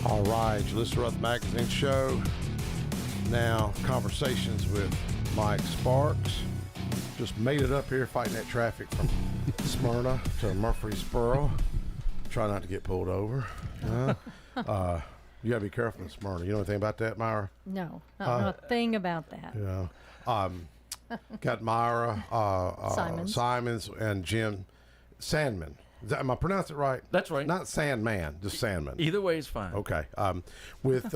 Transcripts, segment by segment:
All right, you listen to Rutherford Magazine Show. Now, conversations with Mike Sparks. Just made it up here fighting that traffic from Smyrna to Murfreesboro. Try not to get pulled over. You got to be careful in Smyrna. You know anything about that, Myra? No, not a thing about that. Yeah. Got Myra Simons and Jim Sandman. Am I pronouncing it right? That's right. Not Sandman, just Sandman. Either way is fine. Okay. With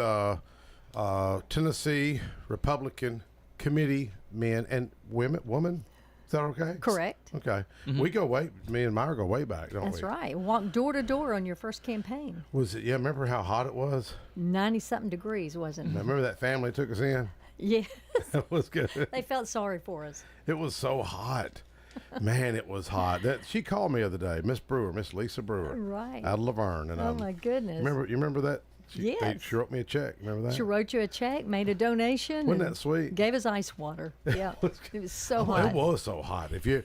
Tennessee Republican committee men and women. Is that okay? Correct. Okay. Mm-hmm. We go way, me and Myra go way back, don't we? That's right. Walked door to door on your first campaign. Was it, remember how hot it was? 90-something degrees, wasn't it? Remember that family took us in? Yes. That was good. They felt sorry for us. It was so hot. Man, it was hot. She called me the other day, Miss Lisa Brewer. Right. Out of Laverne. And, oh, my goodness. You remember that? Yes. She wrote me a check. Remember that? She wrote you a check, made a donation. Wasn't that sweet? Gave us ice water. Yeah. It was so hot. It was so hot. If you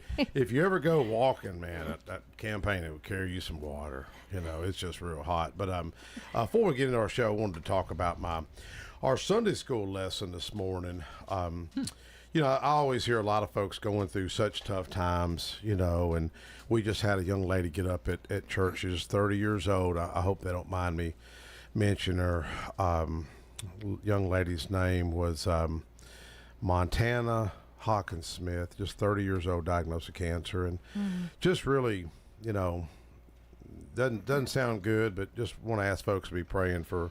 ever go walking, man, that campaign, it would carry you some water. It's just real hot. But before we get into our show, I wanted to talk about our Sunday school lesson this morning. I always hear a lot of folks going through such tough times, and we just had a young lady get up at church. She's 30 years old. I hope they don't mind me mentioning her. Young lady's name was Montana Hawkins Smith, just 30 years old, diagnosed with cancer. And just really, doesn't sound good, but just want to ask folks to be praying for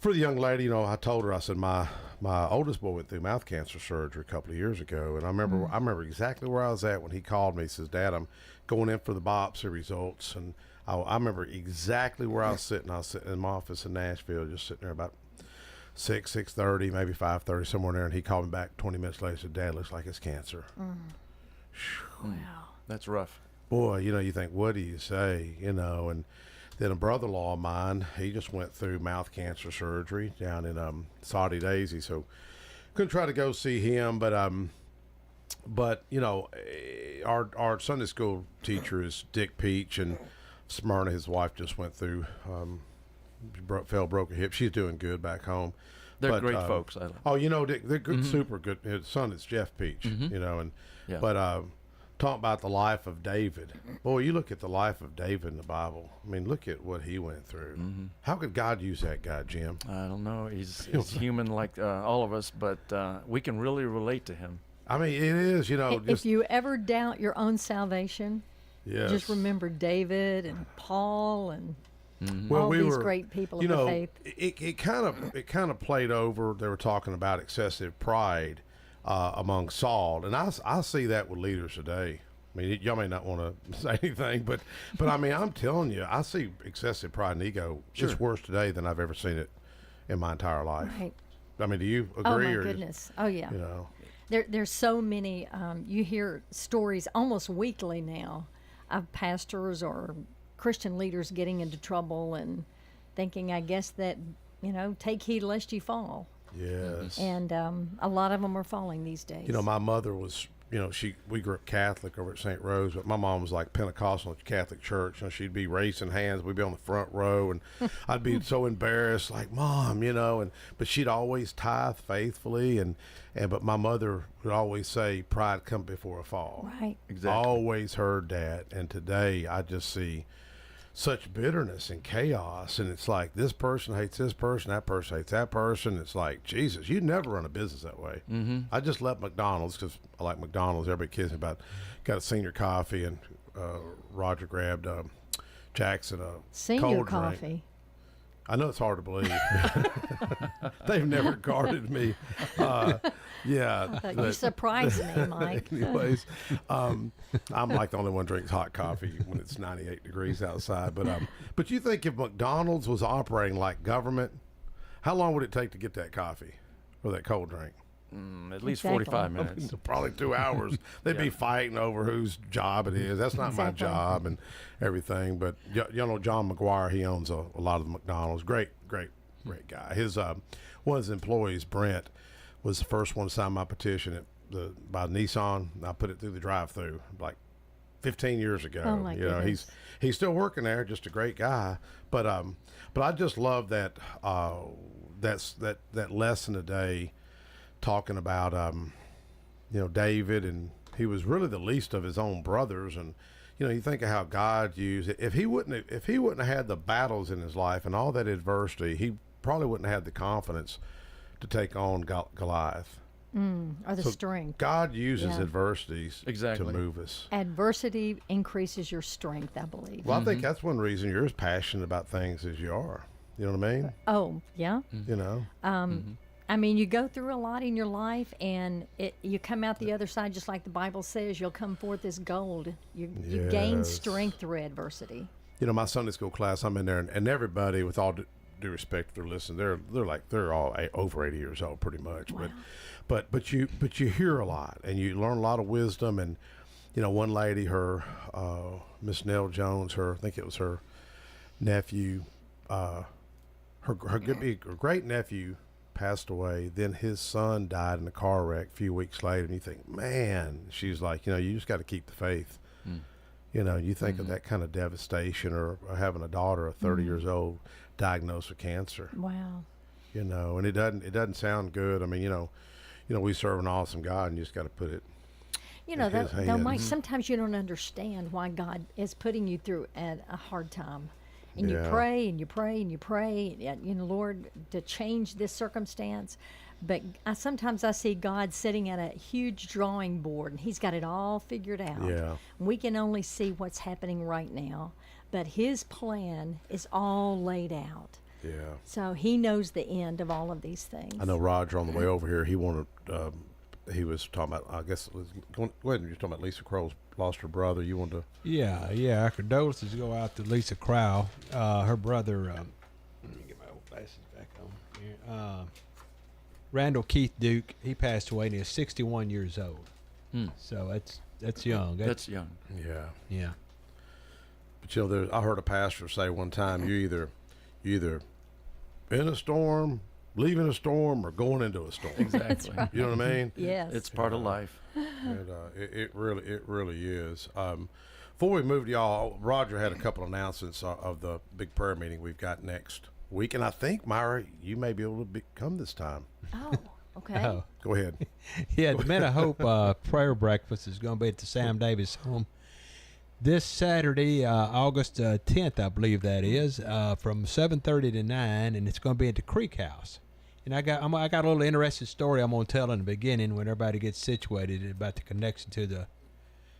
the young lady. I told her, I said, my oldest boy went through mouth cancer surgery a couple of years ago, and I remember exactly where I was at when he called me. He says, Dad, I'm going in for the biopsy results, and I remember exactly where I was sitting. I was sitting in my office in Nashville, just sitting there about 6:30, maybe 5:30, somewhere in there, and he called me back 20 minutes later and said, Dad, looks like it's cancer. Wow. That's rough. Boy, you think, what do you say, and then a brother-in-law of mine, he just went through mouth cancer surgery down in Saudi Daisy, so couldn't try to go see him. But our Sunday school teacher is Dick Peach, and Smyrna, his wife, just went through, broke her hip. She's doing good back home. They're great folks. Dick, they're good, super good. His son is Jeff Peach, talk about the life of David. Boy, you look at the life of David in the Bible. I mean, look at what he went through. Mm-hmm. How could God use that guy, Jim? I don't know. He's human like all of us, but we can really relate to him. I mean, it is, if you ever doubt your own salvation, just remember David and Paul and all these great people of the faith. It kind of played over. They were talking about excessive pride among Saul, and I see that with leaders today. I mean, y'all may not want to say anything, but I mean, I'm telling you, I see excessive pride and ego just worse today than I've ever seen it in my entire life. Right. I mean, do you agree? Oh my goodness! Oh yeah. There's so many. You hear stories almost weekly now of pastors or Christian leaders getting into trouble and thinking, I guess that take heed lest you fall. Yes. And a lot of them are falling these days. My mother was, we grew up Catholic over at St. Rose, but my mom was like Pentecostal at the Catholic church. She'd be raising hands. We'd be on the front row, and I'd be so embarrassed, like, Mom, but she'd always tithe faithfully. But my mother would always say, pride comes before a fall. Right. Exactly. Always heard that. And today I just see such bitterness and chaos, and it's like this person hates this person, that person hates that person. It's like, Jesus, you'd never run a business that way. Mm-hmm. I just left McDonald's because I like McDonald's. Everybody kids me about got a senior coffee, and Roger grabbed Jackson a senior cold coffee. Drink. I know it's hard to believe. They've never guarded me. You surprised me, Mike. Anyways, I'm like the only one who drinks hot coffee when it's 98 degrees outside. But you think if McDonald's was operating like government, how long would it take to get that coffee or that cold drink? At least 45 minutes. Probably 2 hours. They'd be fighting over whose job it is. That's not my job and everything. But John McGuire, he owns a lot of the McDonald's. Great guy. His one of his employees, Brent, was the first one to sign my petition by Nissan. I put it through the drive-through like 15 years ago. Oh my goodness. He's still working there, just a great guy. But I just love that that lesson today, talking about David, and he was really the least of his own brothers, and you think of how God used it. If he wouldn't have had the battles in his life and all that adversity, he probably wouldn't have had the confidence to take on Goliath. Or the strength. God uses adversities exactly to move us. Adversity increases your strength, I believe. Well, I think that's one reason you're as passionate about things as you are. You know what I mean? Oh, yeah. I mean, you go through a lot in your life, and you come out the other side, just like the Bible says, you'll come forth as gold. You gain strength through adversity. My Sunday school class, I'm in there, and everybody, with all due respect to their listeners, they're all over 80 years old, pretty much. Wow. But you hear a lot, and you learn a lot of wisdom. And one lady, her Miss Nell Jones, I think it was her nephew, her great nephew passed away. Then his son died in a car wreck a few weeks later, and you think, man, she's like, you just got to keep the faith. You think of that kind of devastation, or having a daughter, 30 years old, diagnosed with cancer. Wow. And it doesn't sound good. I mean, we serve an awesome God, and you just got to put it. Though Mike, sometimes you don't understand why God is putting you through a hard time. And you pray and you pray and you pray, Lord, to change this circumstance. But sometimes I see God sitting at a huge drawing board, and he's got it all figured out. Yeah. We can only see what's happening right now, but his plan is all laid out. Yeah. So he knows the end of all of these things. I know Roger, on the way over here, he was talking about, I guess, go ahead, you're talking about Lisa Crow's lost her brother. You want to? Yeah. Our condolences go out to Lisa Crow. Her brother, let me get my old glasses back on here. Randall Keith Duke, he passed away, and he was 61 years old. So that's young. That's young. Yeah. But I heard a pastor say one time, you either in a storm, leaving a storm, or going into a storm. Exactly. Right. You know what I mean? Yes. It's part of life. And, it really is. Before we move to y'all, Roger had a couple announcements of the big prayer meeting we've got next week, and I think, Myra, you may be able to come this time. Oh, okay. Oh. Go ahead. Yeah, the Men of Hope prayer breakfast is going to be at the Sam Davis home this Saturday, August 10th, I believe that is, from 7:30 to 9, and it's going to be at the Creek House. And I got a little interesting story I'm going to tell in the beginning when everybody gets situated about the connection to the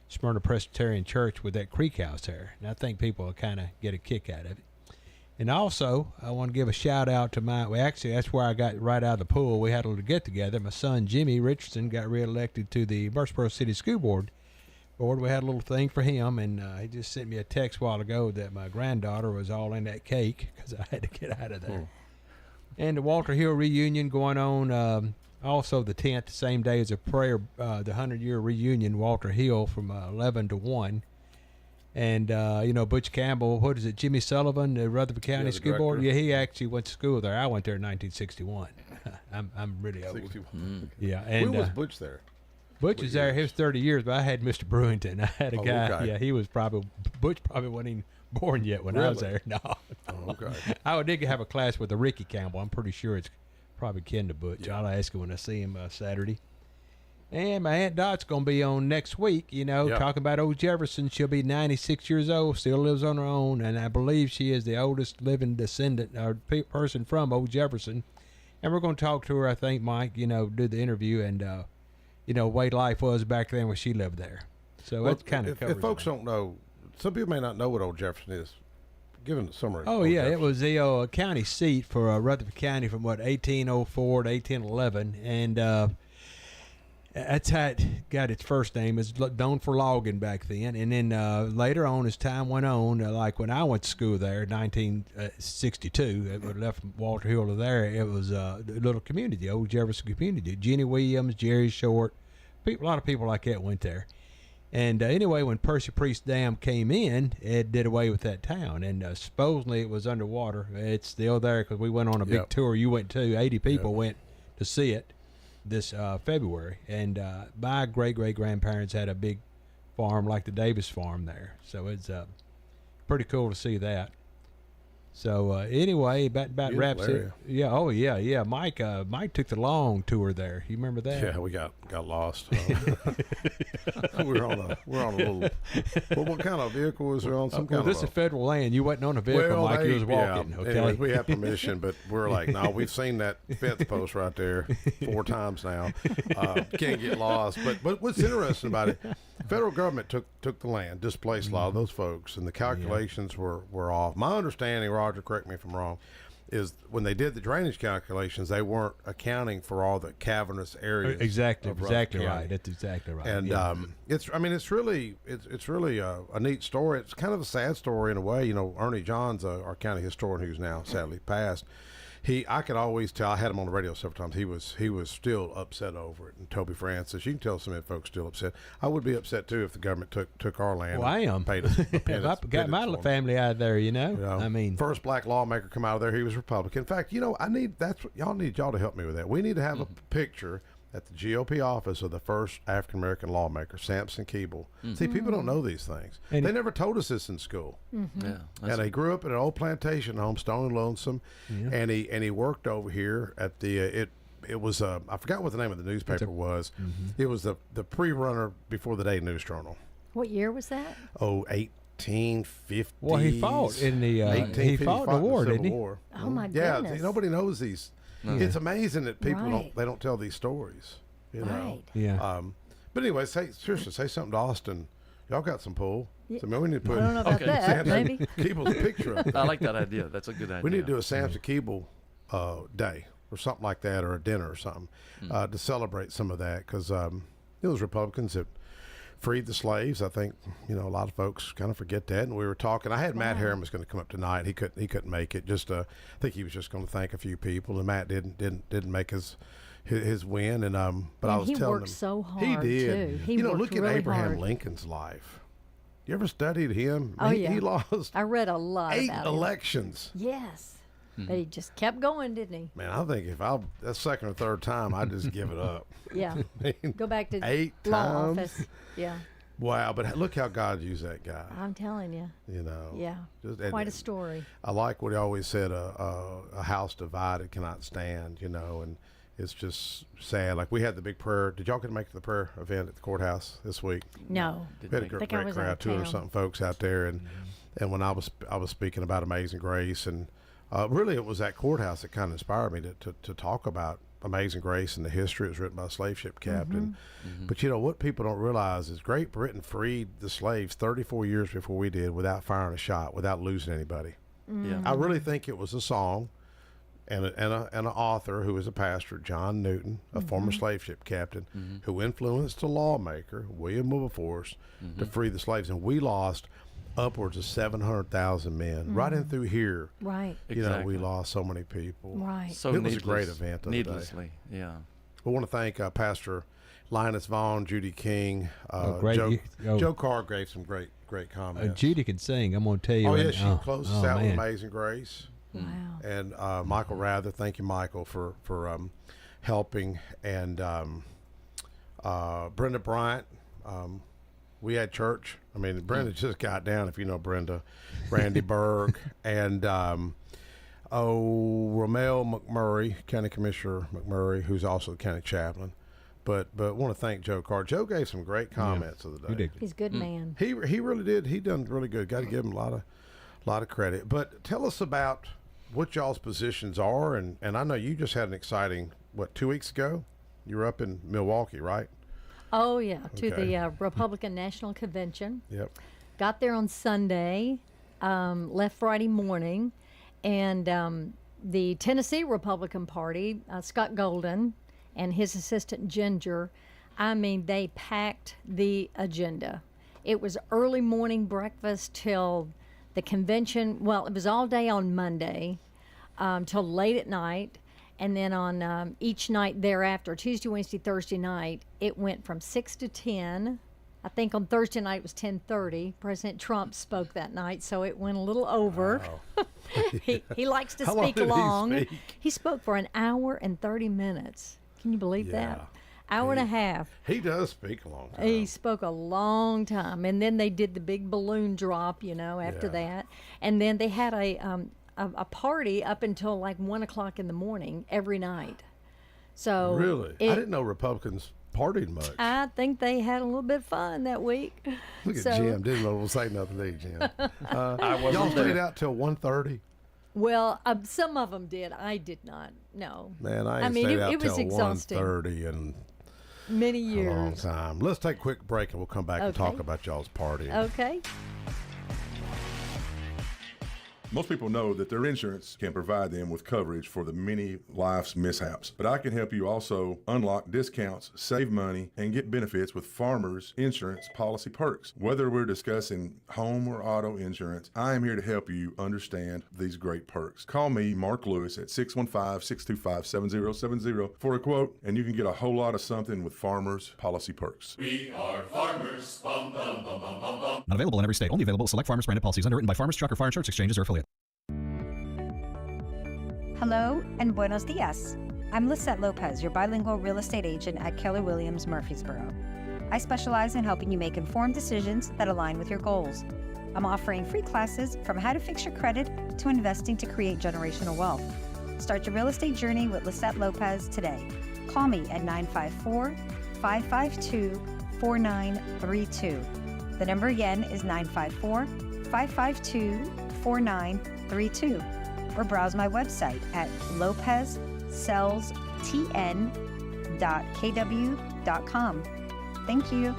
Smyrna Presbyterian Church with that Creek House there. And I think people will kind of get a kick out of it. And also, I want to give a shout out to that's where I got right out of the pool. We had a little get together. My son, Jimmy Richardson, got reelected to the Murfreesboro City School Board. We had a little thing for him, and he just sent me a text a while ago that my granddaughter was all in that cake because I had to get out of there. And the Walter Hill reunion going on also the 10th, the same day as a prayer, the 100-year reunion, Walter Hill, from 11 to 1. And, Butch Campbell, what is it, Jimmy Sullivan, the Rutherford County School Board? Yeah, he actually went to school there. I went there in 1961. I'm really old. 61. Yeah. And, when was Butch there? Butch was there. He was 30 years, but I had Mr. Brewington. I had a guy. Okay. Yeah, Butch probably wasn't even born yet when I was there. No. Oh, okay. I did have a class with a Ricky Campbell. I'm pretty sure it's probably kin to Butch. Yeah. I'll ask him when I see him Saturday. And my Aunt Dot's going to be on next week, talking about old Jefferson. She'll be 96 years old, still lives on her own, and I believe she is the oldest living descendant or person from old Jefferson. And we're going to talk to her, I think, Mike, do the interview and, way life was back then when she lived there. So that's kind of if folks don't know, some people may not know what Old Jefferson is. Give them a summary. Oh, yeah, Jefferson. It was the county seat for Rutherford County from, 1804 to 1811, and that's how it got its first name. It's known for logging back then. And then later on, as time went on, like when I went to school there in 1962, it left Walter Hill to there, it was a little community, Old Jefferson community. Jenny Williams, Jerry Short, a lot of people like that went there. And anyway, when Percy Priest Dam came in, it did away with that town. And supposedly it was underwater. It's still there because we went on a big tour. You went too. 80 people went to see it this February, and my great-great-grandparents had a big farm like the Davis farm there. So it's pretty cool to see that. So anyway, about wraps it. area. Yeah. Oh yeah. Mike took the long tour there. You remember that? Yeah, we got lost. we're on a little. Well, what kind of vehicle was we on? Some kind this of is federal land. You wasn't on a vehicle, Mike. You was walking. Yeah. Okay. Anyways, we have permission, but we're like, no, we've seen that fence post right there 4 times now. Can't get lost. But what's interesting about it, federal government took the land, displaced a lot of those folks, and the calculations were off. My understanding, Roger, correct me if I'm wrong, is when they did the drainage calculations, they weren't accounting for all the cavernous areas. Exactly of Rutherford right. County. That's exactly right. And it's really a neat story. It's kind of a sad story in a way. You know, Ernie Johns, our county historian, who's now sadly passed. I could always tell. I had him on the radio several times. He was still upset over it. And Toby Francis, you can tell some of the folks still upset. I would be upset too if the government took our land. Well, I am. Paid us, If I got my little family out of there, you know. I mean, first black lawmaker come out of there. He was Republican. In fact, you know, y'all need y'all to help me with that. We need to have a picture at the GOP office of the first African American lawmaker, Samson Keeble. See, people don't know these things. And they never told us this in school. Yeah. And he grew up in an old plantation home, Stone and Lonesome, and he worked over here at the it was I forgot what the name of the newspaper was. It was the pre-runner before the Day News Journal. What year was that? Oh, 1850s. well, he fought in the he fought in the war, didn't he? War. Oh my Yeah, goodness. nobody knows these. It's amazing that people Right. don't tell these stories. You know. Right. Yeah. But anyway, seriously, say something to Austin. Y'all got some pull. Yeah. So, man, we need to put I don't know about Okay. that. Maybe. Keeble's picture up there. I like that idea. That's a good idea. We need to do a Samson Keeble day or something like that, or a dinner or something to celebrate some of that, because those Republicans that freed the slaves. I think a lot of folks kind of forget that. And we were talking. I had Matt Harriman was going to come up tonight. He couldn't make it. Just I think he was just going to thank a few people, and Matt didn't make his win. And but I was he telling worked him so hard he did. too. He worked look at really Abraham hard. Lincoln's life. You ever studied him? Oh, he yeah. lost I read a lot 8 about him. elections. Yes. But he just kept going, didn't he? Man, I think if that's second or third time, I'd just give it up. Yeah. I mean, Go back to 8 law times. office. Yeah. Wow, but look how God used that guy. I'm telling you. Yeah. Quite a story. I like what he always said: a house divided cannot stand. And it's just sad. Like we had the big prayer. Did y'all get to make the prayer event at the courthouse this week? No. We had a great crowd, 200-something folks out there, and when I was speaking about Amazing Grace, and really it was that courthouse that kind of inspired me to talk about Amazing Grace and the history. It was written by a slave ship captain. But what people don't realize is Great Britain freed the slaves 34 years before we did, without firing a shot, without losing anybody. Yeah. I really think it was a song and an author who was a pastor, John Newton, a former slave ship captain, who influenced a lawmaker, William Wilberforce, to free the slaves. And we lost upwards of 700,000 men right in through here. Right. We lost so many people. Right. So it was a great event. Needlessly, yeah. We want to thank Pastor Linus Vaughn, Judy King, great. Joe Carr gave some great comments. Judy can sing. I'm going to tell you. Oh, yeah, she closes us out with man. Amazing Grace. Wow. And Michael Rather, thank you, Michael, for helping. And Brenda Bryant, we had church. I mean, Brenda just got down, if you know Brenda, Randy Berg, and Romel McMurray, County Commissioner McMurray, who's also the county chaplain. But want to thank Joe Carr. Joe gave some great comments of the day. He did. He's a good man. He really did. He done really good. Got to give him a lot of credit. But tell us about what y'all's positions are, and I know you just had an exciting 2 weeks ago? You were up in Milwaukee, right? Oh, yeah, to Okay. the Republican National Convention. Yep. Got there on Sunday, left Friday morning, and the Tennessee Republican Party, Scott Golden and his assistant Ginger, I mean, they packed the agenda. It was early morning breakfast till the convention. Well, it was all day on Monday till late at night. And then on each night thereafter, Tuesday, Wednesday, Thursday night, it went from 6 to 10. I think on Thursday night it was 10:30. President Trump spoke that night, so it went a little over. Wow. He likes to How long speak did he long. speak? He spoke for an hour and 30 minutes. Can you believe Yeah. that? Hour and a half. He does speak a long time. He spoke a long time, and then they did the big balloon drop, after that, and then they had a party up until like 1 o'clock in the morning every night. So really, I didn't know Republicans partied much. I think they had a little bit of fun that week. Look at Jim. Didn't know to say nothing to you, Jim. I wasn't Y'all stayed there. out till 1:30. Well, some of them did. I did not. No. Man, I mean, stayed out it was till exhausting. 1:30 and Many a years. long time. Let's take a quick break and we'll come back and talk Okay. about y'all's party. Okay. Most people know that their insurance can provide them with coverage for the many life's mishaps. But I can help you also unlock discounts, save money, and get benefits with Farmers Insurance policy perks. Whether we're discussing home or auto insurance, I am here to help you understand these great perks. Call me, Mark Lewis, at 615-625-7070 for a quote, and you can get a whole lot of something with Farmers policy perks. We are farmers. Bum, bum, bum, bum, bum, bum. Not available in every state. Only available with select Farmers branded policies underwritten by Farmers Truck or Fire Insurance Exchanges or affiliate. Hello and buenos dias. I'm Lisette Lopez, your bilingual real estate agent at Keller Williams Murfreesboro. I specialize in helping you make informed decisions that align with your goals. I'm offering free classes from how to fix your credit to investing to create generational wealth. Start your real estate journey with Lisette Lopez today. Call me at 954-552-4932. The number again is 954-552-4932. Or browse my website at lopezsellstn.kw.com. Thank you.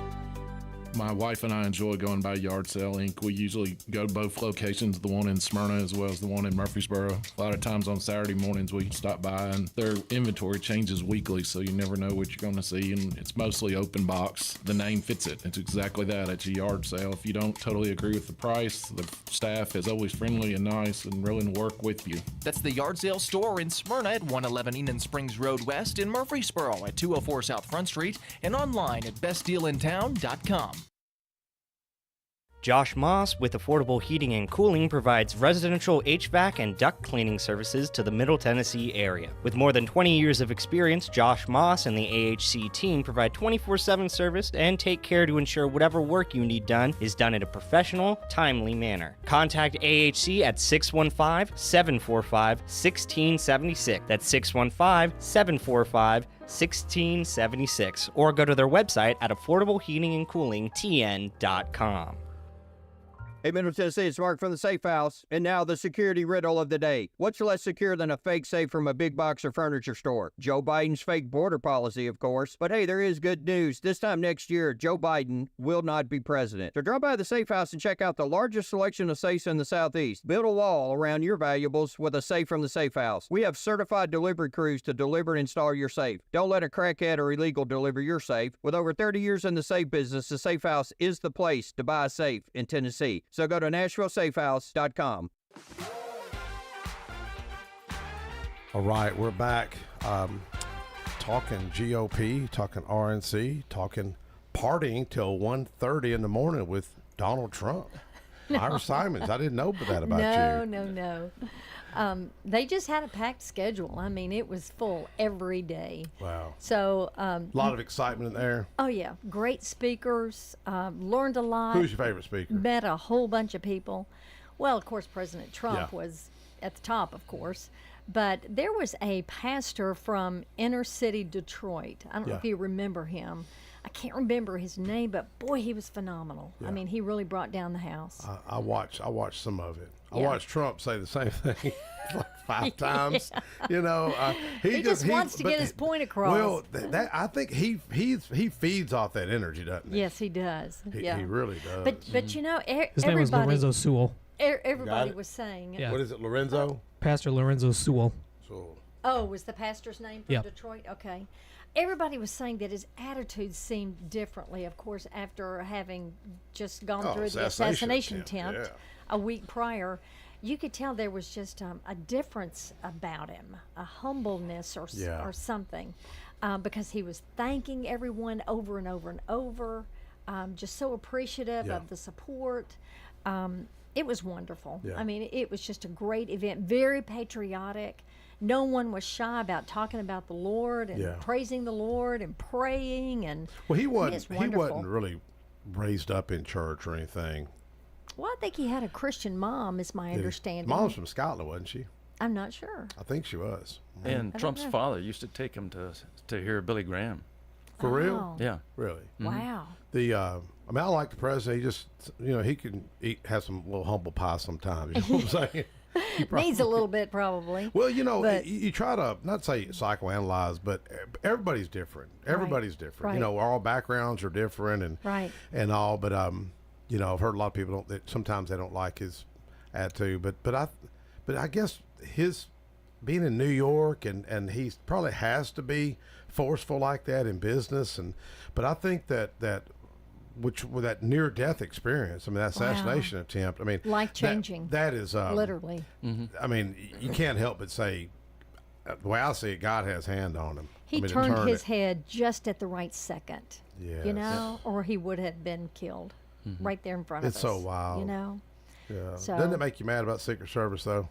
My wife and I enjoy going by Yard Sale Inc. We usually go to both locations, the one in Smyrna as well as the one in Murfreesboro. A lot of times on Saturday mornings we stop by, and their inventory changes weekly, so you never know what you're going to see, and it's mostly open box. The name fits it. It's exactly that. It's a yard sale. If you don't totally agree with the price, the staff is always friendly and nice and willing to work with you. That's the Yard Sale Store in Smyrna at 111 Enon Springs Road West, in Murfreesboro at 204 South Front Street, and online at bestdealintown.com. Josh Moss with Affordable Heating and Cooling provides residential HVAC and duct cleaning services to the Middle Tennessee area. With more than 20 years of experience, Josh Moss and the AHC team provide 24/7 service and take care to ensure whatever work you need done is done in a professional, timely manner. Contact AHC at 615-745-1676. That's 615-745-1676. Or go to their website at affordableheatingandcoolingtn.com. Hey, Middle Tennessee, it's Mark from the Safe House. And now the security riddle of the day. What's less secure than a fake safe from a big box or furniture store? Joe Biden's fake border policy, of course. But hey, there is good news. This time next year, Joe Biden will not be president. So drop by the Safe House and check out the largest selection of safes in the Southeast. Build a wall around your valuables with a safe from the Safe House. We have certified delivery crews to deliver and install your safe. Don't let a crackhead or illegal deliver your safe. With over 30 years in the safe business, the Safe House is the place to buy a safe in Tennessee. So go to NashvilleSafeHouse.com. All right, we're back talking GOP, talking RNC, talking partying till 1:30 in the morning with Donald Trump. No. Ira Simons, I didn't know that about you. No. They just had a packed schedule. I mean, it was full every day. Wow. So A lot of excitement in there. oh yeah, great speakers. Learned a lot. Who's your favorite speaker? Met a whole bunch of people. Well, of course, President Trump Yeah. was at the top, of course. But there was a pastor from inner city Detroit. I don't know Yeah. if you remember him. I can't remember his name, but boy, he was phenomenal. Yeah. I mean, he really brought down the house. I watched some of it. I Yeah. watched Trump say the same thing like 5 times. You know, He just wants to get his point across. Well, that I think he feeds off that energy, doesn't he? Yes, he does. He Yeah. really does. But you know, His name was everybody Lorenzo Sewell. everybody it? was saying. Yeah. What is it, Lorenzo? Pastor Lorenzo Sewell. So, Oh, was the pastor's name from Yeah. Detroit? Okay. Everybody was saying that his attitude seemed differently, of course, after having just gone through the assassination attempt yeah. a week prior. You could tell there was just a difference about him, a humbleness or Yeah. or something, because he was thanking everyone over and over and over, just so appreciative Yeah. of the support. It was wonderful. Yeah. I mean, it was just a great event, very patriotic. no one was shy about talking about the Lord and praising the Lord and praying. And well, he wasn't really raised up in church or anything. Well, I think he had a Christian mom, is my understanding. Mom's from Scotland, wasn't she? I'm not sure. I think she was. And Trump's father used to take him to hear Billy Graham. For real? Yeah. Really? Wow. I mean, I like the president. He just, he can have some little humble pie sometimes. You know what I'm saying? Needs a little bit, probably. Well, you try to not say psychoanalyze, but everybody's different. Everybody's different. Right. All backgrounds are different and all. But I've heard a lot of people sometimes they don't like his attitude. But I guess his being in New York and he probably has to be forceful like that in business. But I think that with that near-death experience, I mean, that assassination attempt, I mean, life-changing. That is literally. I mean, you can't help but say, the way I see it, God has hand on him. He turned his head just at the right second, yes. or he would have been killed right there in front of us. It's so wild. Yeah. So, doesn't it make you mad about Secret Service, though?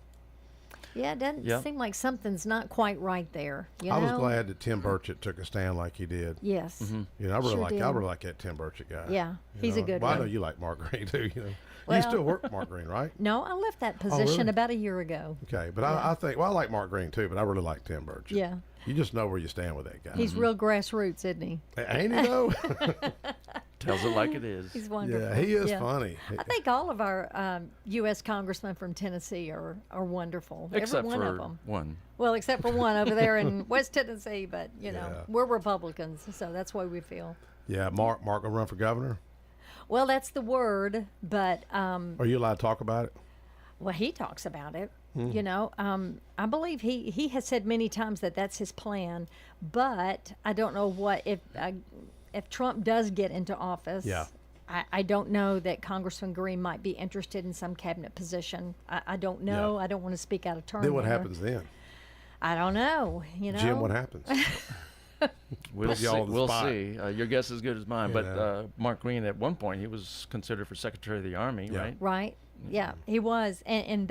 Yeah, it doesn't seem like something's not quite right there. I was glad that Tim Burchett took a stand like he did. Yes. I really like that Tim Burchett guy. Yeah, he's a good one. I know you like Mark Green too. Well, you still work for Mark Green, right? No, I left that position about a year ago. Okay, but I think I like Mark Green too, but I really like Tim Burchett. Yeah. You just know where you stand with that guy. He's real grassroots, isn't he? Ain't he though? Tells it like it is. He's wonderful. Yeah, he is funny. I think all of our U.S. congressmen from Tennessee are wonderful. Except Every one for of them. one. Well, except for one over there in West Tennessee, but we're Republicans, so that's the way we feel. Yeah, Mark gonna run for governor? Well, that's the word, but are you allowed to talk about it? Well, he talks about it. I believe he has said many times that that's his plan, but I don't know if Trump does get into office. Yeah. I don't know that Congressman Green might be interested in some cabinet position. I don't know. Yeah. I don't want to speak out of turn. Then what happens then? I don't know. Jim, what happens? We'll see. Your guess is as good as mine. But Mark Green, at one point, he was considered for Secretary of the Army, right? Right. Yeah, he was, and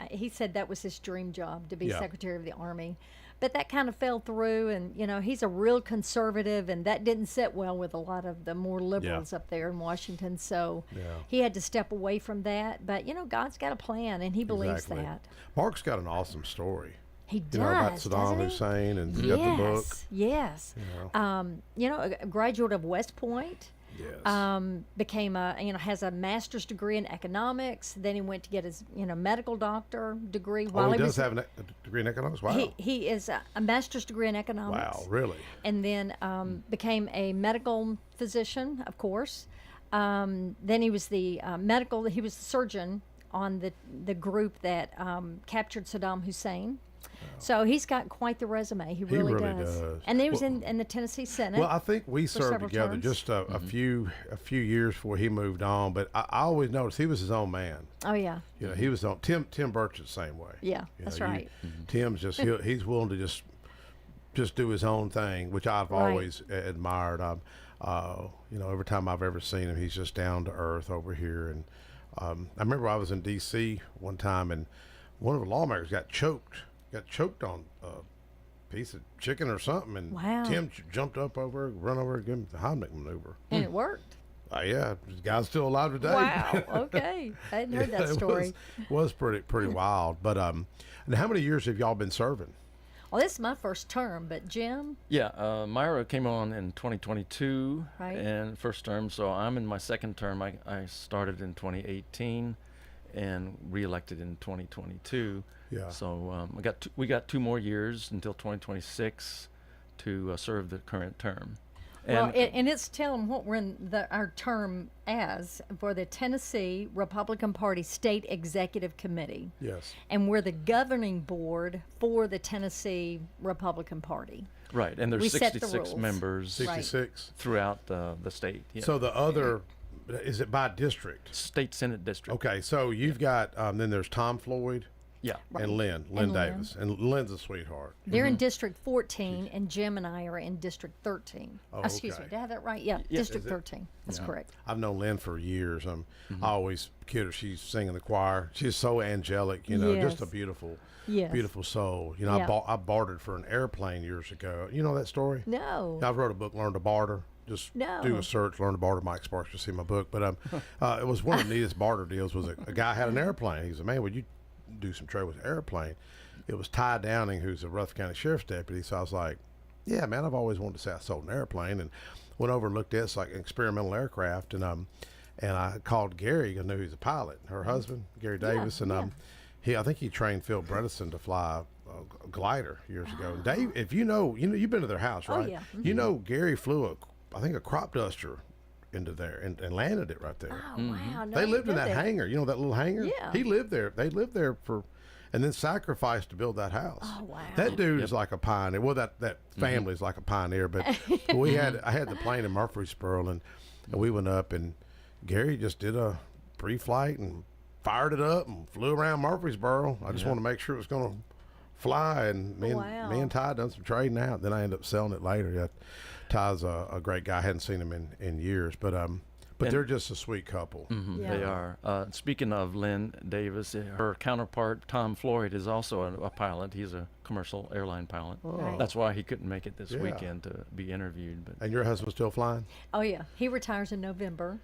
he said that was his dream job, to be Secretary of the Army. But that kind of fell through, and he's a real conservative, and that didn't sit well with a lot of the more liberals up there in Washington. So he had to step away from that. But God's got a plan, and he believes that. Mark's got an awesome story. He does. About Saddam Hussein and got the book. Yes. A graduate of West Point. Yes. Became has a master's degree in economics. Then he went to get his medical doctor degree. While he does have a degree in economics. Wow. He is a master's degree in economics. Wow, really? And then became a medical physician, of course. Then he was the he was the surgeon on the group that captured Saddam Hussein. So he's got quite the resume. He really does. And he was in the Tennessee Senate. Well, I think we served together just a few years before he moved on. But I always noticed he was his own man. Oh yeah. He was on Tim Burchett the same way. Yeah, that's right. Tim's just he's willing to just do his own thing, which I've always admired. Every time I've ever seen him, he's just down to earth over here. And I remember I was in D.C. one time, and one of the lawmakers got choked on a piece of chicken or something, and Tim jumped up over, run over, give him the Heimlich maneuver, and it worked. Yeah, the guy's still alive today. Wow. Okay, I hadn't heard that story. It was pretty wild. But and how many years have y'all been serving? Well, this is my first term, but Jim? Yeah, Myra came on in 2022, right? And first term, so I'm in my second term. I started in 2018 and reelected in 2022. Yeah. So we got 2 more years until 2026 to serve the current term. And, and it's telling what we're in our term as for the Tennessee Republican Party State Executive Committee. Yes. And we're the governing board for the Tennessee Republican Party. Right, and there's 66 members 66 throughout the state. Yeah. So the other, is it by district? State Senate district. Okay, so you've got, then there's Tom Floyd. Yeah. Right. And Lynn Davis. And Lynn's a sweetheart. They're in District 14, and Jim and I are in District 13. Oh, Excuse me, did I have that right? Yeah, District 13. That's correct. I've known Lynn for years. I always kid her. She's singing the choir. She's so angelic, you know, just a beautiful soul. You know, I bartered for an airplane years ago. You know that story? No. I wrote a book, Learn to Barter. Just do a search, Learn to Barter. Mike Sparks, you'll see my book. But it was one of the neatest barter deals. Was a guy had an airplane. He said, "Man, would you do some trade with an airplane?" It was Ty Downing, who's a Rutherford County Sheriff's deputy. So I was like, "Yeah, man, I've always wanted to say I sold an airplane." And went over and looked at it. It's like an experimental aircraft. And I called Gary. I knew he was a pilot. Her husband, Gary Davis, and I think he trained Phil Bredesen to fly a glider years ago. And Dave, if you know, you've been to their house, right? Oh, yeah. You know, Gary flew I think a crop duster into there and landed it right there. Oh, wow. No, They lived in that hangar. You know that little hangar? Yeah. He lived there. They lived there and then sacrificed to build that house. Oh, wow. That dude is like a pioneer. Well, that family is like a pioneer. But I had the plane in Murfreesboro, and we went up, and Gary just did a pre-flight and fired it up and flew around Murfreesboro. I just want to make sure it was going to fly, and me and Ty done some trading out. Then I ended up selling it later. Yeah, Ty's a great guy. I hadn't seen him in years, but they're just a sweet couple. They are. Speaking of Lynn Davis, her counterpart Tom Floyd is also a pilot. He's a commercial airline pilot. Oh. That's why he couldn't make it this weekend to be interviewed. But and your husband's still flying? Oh yeah, he retires in November.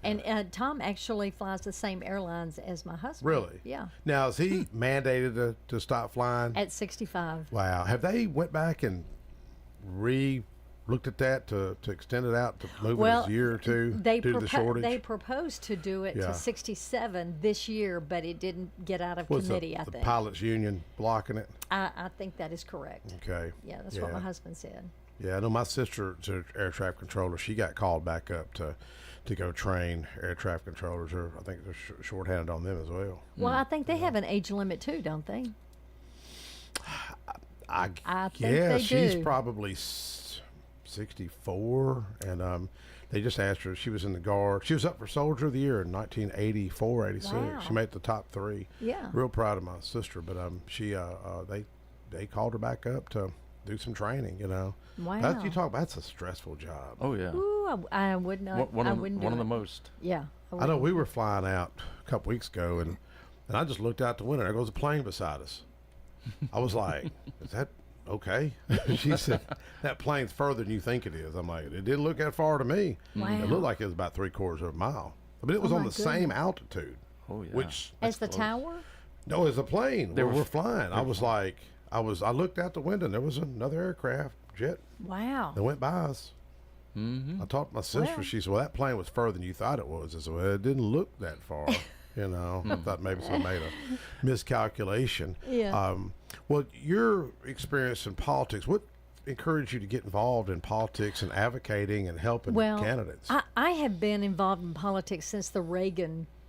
And Tom actually flies the same airlines as my husband. Really? Yeah. Now, is he mandated to stop flying? At 65. Wow. Have they went back and looked at that to extend it out to move it a year or two due to the shortage? They proposed to do it to 67 this year, but it didn't get out of committee, I think. The pilots union blocking it? I think that is correct. Okay. Yeah, that's what my husband said. Yeah, I know my sister's an air traffic controller. She got called back up to go train air traffic controllers, or I think they're shorthanded on them as well. Well, I think they have an age limit too, don't they? I think they she's do. probably 64, and they just asked her. She was in the Guard. She was up for Soldier of the Year in 1984, 86. Wow. She made the top 3. Yeah. Real proud of my sister, but she they called her back up to do some training. You know. Wow. That's a stressful job. Oh yeah. Ooh, I would not. One I of wouldn't the do it. most. Yeah. I know we were flying out a couple weeks ago, and I just looked out the window. There goes a plane beside us. I was like, "Is that okay?" She said, "That plane's further than you think it is." I'm like, "It didn't look that far to me. Wow. It looked like it was about 3/4 of a mile, but it was on the same altitude." Oh yeah. Which As the tower? no, as a plane. We're flying. I looked out the window, and there was another aircraft jet Wow. that went by us. I talked to my sister. Well. She said, "Well, that plane was further than you thought it was." I said, "Well, it didn't look that far." You know, I thought maybe someone made a miscalculation. Yeah. Well, your experience in politics, what encouraged you to get involved in politics and advocating and helping candidates? I have been involved in politics since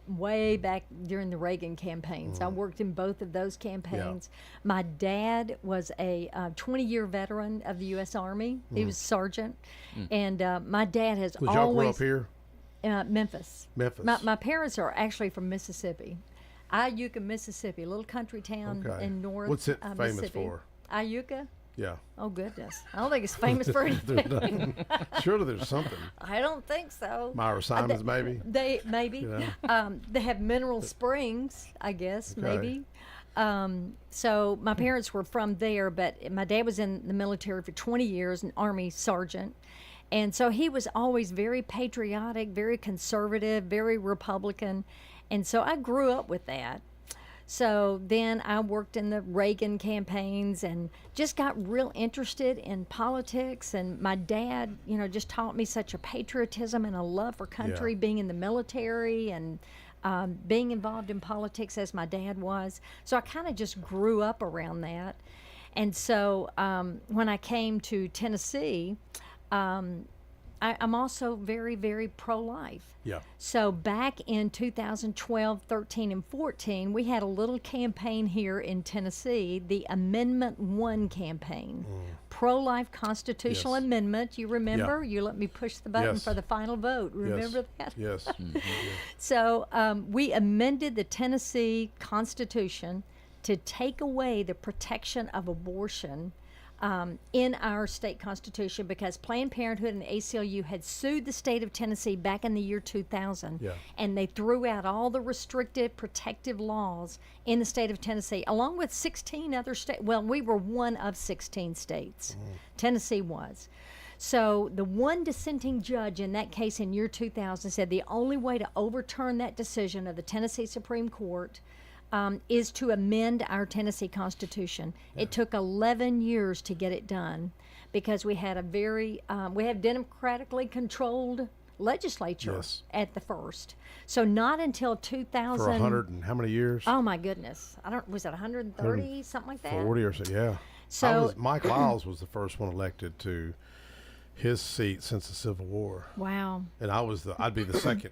way back during the Reagan campaigns. I worked in both of those campaigns. My dad was a 20-year veteran of the U.S. Army. He was sergeant. And my dad has Was y'all grew up here? Memphis. Memphis. My parents are actually from Mississippi. Iuka, Mississippi, a little country town in north What's it famous Mississippi. for? Iuka? Yeah. Oh, goodness. I don't think it's famous for anything. Surely there's something. I don't think so. Myra Simons, maybe? Maybe. Yeah. They have mineral springs, I guess, maybe. So my parents were from there, but my dad was in the military for 20 years, an Army sergeant. And so he was always very patriotic, very conservative, very Republican. And so I grew up with that. So then I worked in the Reagan campaigns and just got real interested in politics. And my dad, just taught me such a patriotism and a love for country, being in the military and being involved in politics as my dad was. So I kind of just grew up around that. And so when I came to Tennessee, I'm also very, very pro-life. Yeah. So back in 2012, 13, and 14, we had a little campaign here in Tennessee, the Amendment 1 campaign. Pro-life constitutional amendment. You remember? You let me push the button for the final vote. Remember that? Yes. So we amended the Tennessee Constitution to take away the protection of abortion in our state constitution, because Planned Parenthood and the ACLU had sued the state of Tennessee back in the year 2000, and they threw out all the restrictive, protective laws in the state of Tennessee, along with 16 other states. Well, we were one of 16 states. Tennessee was. So the one dissenting judge in that case in year 2000 said the only way to overturn that decision of the Tennessee Supreme Court is to amend our Tennessee Constitution. It took 11 years to get it done because we had a very, we have democratically controlled legislature at the first. So not until 2000. For 100 and how many years? Oh my goodness. Was it 130, something like that? 40 or so, yeah. So Mike Lyles was the first one elected to his seat since the Civil War. Wow. And I'd be the second,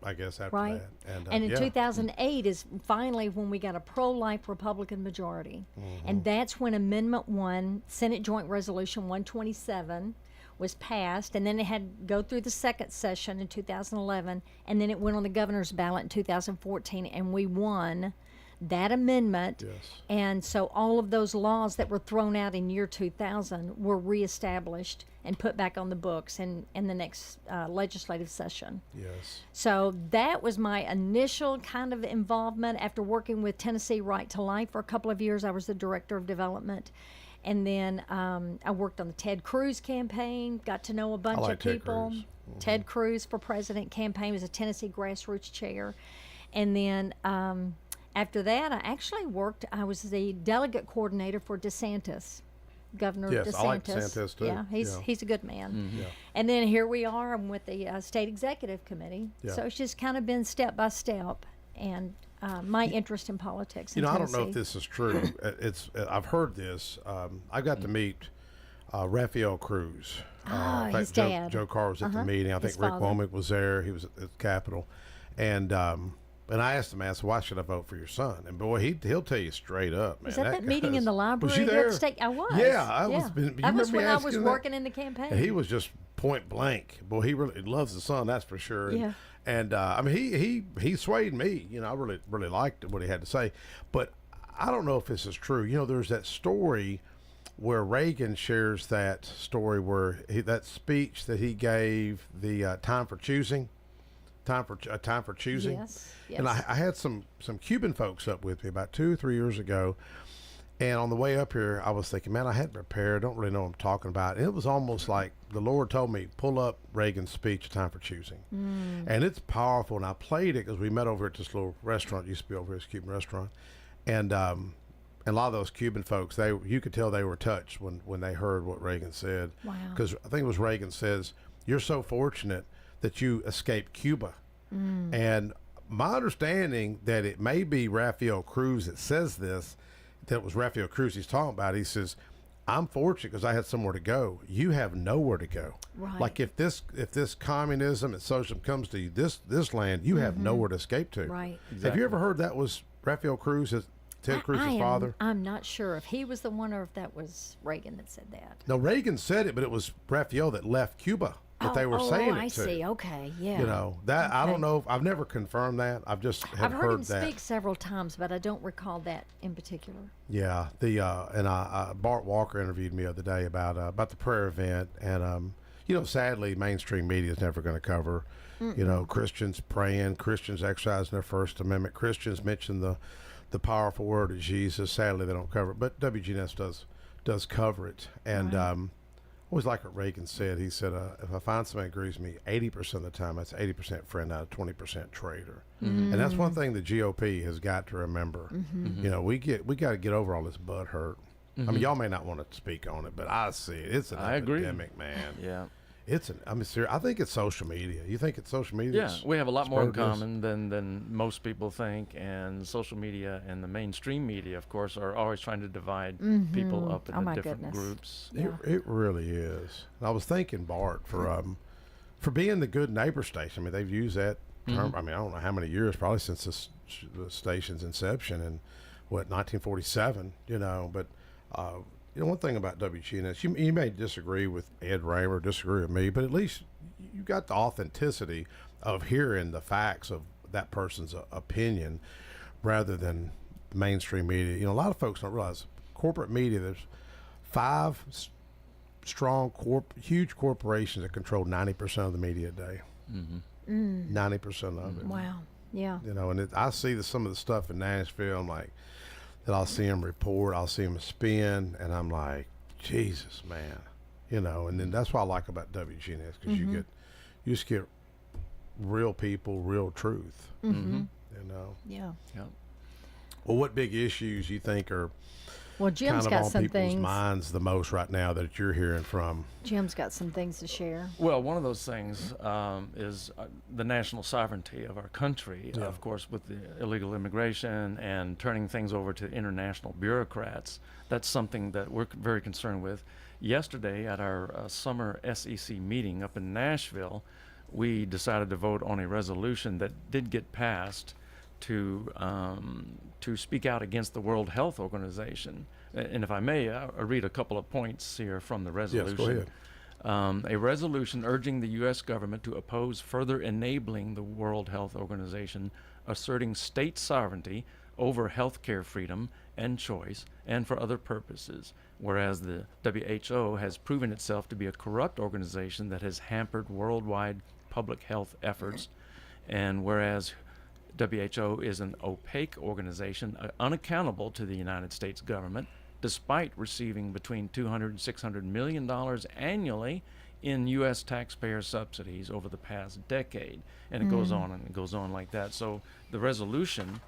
I guess, after that. And in 2008 is finally when we got a pro-life Republican majority. And that's when Amendment 1, Senate Joint Resolution 127, was passed. And then it had to go through the second session in 2011. And then it went on the governor's ballot in 2014. And we won that amendment. And so all of those laws that were thrown out in year 2000 were reestablished and put back on the books in the next legislative session. So that was my initial kind of involvement after working with Tennessee Right to Life for a couple of years. I was the director of development. And then I worked on the Ted Cruz campaign, got to know a bunch of people. Ted Cruz for president campaign, was a Tennessee grassroots chair. And then after that, I was the delegate coordinator for DeSantis, Governor DeSantis. I like DeSantis too. Yeah, he's a good man. And then here we are, I'm with the State Executive Committee. So it's just kind of been step by step, and my interest in politics in I Tennessee. don't know if this is true. I've heard this. I got to meet Raphael Cruz. His dad. Joe Carr was at the meeting. I think Rick Womack was there. He was at the Capitol. And I asked him, why should I vote for your son? And boy, he'll tell you straight up, man. Was that meeting in the library? Was you there? I was. Yeah, I was. That was when I was working in the campaign. And he was just point blank. Boy, he really loves the son, that's for sure. And I mean, he swayed me. I really liked what he had to say. But I don't know if this is true. There's that story where Reagan shares that story where that speech that he gave, the time for choosing. Time for choosing. Yes. And I had some Cuban folks up with me about 2 or 3 years ago, and on the way up here, I was thinking, man, I hadn't prepared. I don't really know what I'm talking about. And it was almost like the Lord told me, pull up Reagan's speech, Time for Choosing. And it's powerful. And I played it because we met over at this little restaurant. It used to be over here, this Cuban restaurant. And a lot of those Cuban folks, you could tell they were touched when they heard what Reagan said. Wow. Because I think it was Reagan says, you're so fortunate that you escaped Cuba. And my understanding that it may be Raphael Cruz that says this, that it was Raphael Cruz he's talking about. He says, I'm fortunate because I had somewhere to go. You have nowhere to go. Right. Like if this communism and socialism comes to you, this land, you have nowhere to escape to. Right. Exactly. Have you ever heard that was Raphael Cruz, Ted Cruz's father? I'm not sure if he was the one or if that was Reagan that said that. No, Reagan said it, but it was Raphael that left Cuba. That they were saying it to. I see. Okay, yeah. That I don't know. I've never confirmed that. I've just I've heard him that. speak several times, but I don't recall that in particular. Yeah. Bart Walker interviewed me the other day about the prayer event, and sadly, mainstream media is never going to cover. Christians praying, Christians exercising their First Amendment, Christians mention the powerful word of Jesus. Sadly, they don't cover it, but WGNS does cover it, and. Right. Always like what Reagan said. He said, if I find somebody who agrees with me 80% of the time, that's 80% friend out of 20% traitor. And that's one thing the GOP has got to remember. We got to get over all this butt hurt. I mean, y'all may not want to speak on it, but I see it. It's an epidemic, man. Yeah. I'm serious. I think it's social media. You think it's social media? Yeah, we have a lot more in common than most people think, and social media and the mainstream media, of course, are always trying to divide people up into different groups. Yeah. It really is. And I was thanking Bart for being the good neighbor station. I mean, they've used that term. I mean, I don't know how many years, probably since the station's inception in 1947. But. One thing about WGNS, you may disagree with Ed Raymer, disagree with me, but at least you got the authenticity of hearing the facts of that person's opinion rather than mainstream media. A lot of folks don't realize corporate media. There's 5 strong huge corporations that control 90% of the media today. 90% of it. Wow. Yeah. And I see some of the stuff in Nashville. I'm like, that I'll see them report, I'll see them spin, and I'm like, Jesus, man. And then that's what I like about WGNS, because you just get real people, real truth. Yeah. Well, what big issues you think are Jim's kind of got on some people's things. minds the most right now that you're hearing from? Jim's got some things to share. Well, one of those things is the national sovereignty of our country, of course, with the illegal immigration and turning things over to international bureaucrats. That's something that we're very concerned with. Yesterday at our summer SEC meeting up in Nashville, we decided to vote on a resolution that did get passed to speak out against the World Health Organization. And if I may, I'll read a couple of points here from the resolution. Yes, go ahead. A resolution urging the U.S. government to oppose further enabling the World Health Organization, asserting state sovereignty over healthcare freedom and choice, and for other purposes, whereas the WHO has proven itself to be a corrupt organization that has hampered worldwide public health efforts, and whereas WHO is an opaque organization unaccountable to the United States government, despite receiving between $200 and $600 million annually in U.S. taxpayer subsidies over the past decade. And it goes on and it goes on like that. So the resolution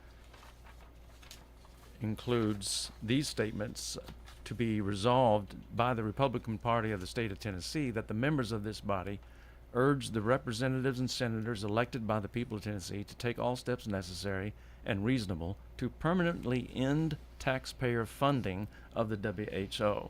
includes these statements to be resolved by the Republican Party of the state of Tennessee, that the members of this body urge the representatives and senators elected by the people of Tennessee to take all steps necessary and reasonable to permanently end taxpayer funding of the WHO,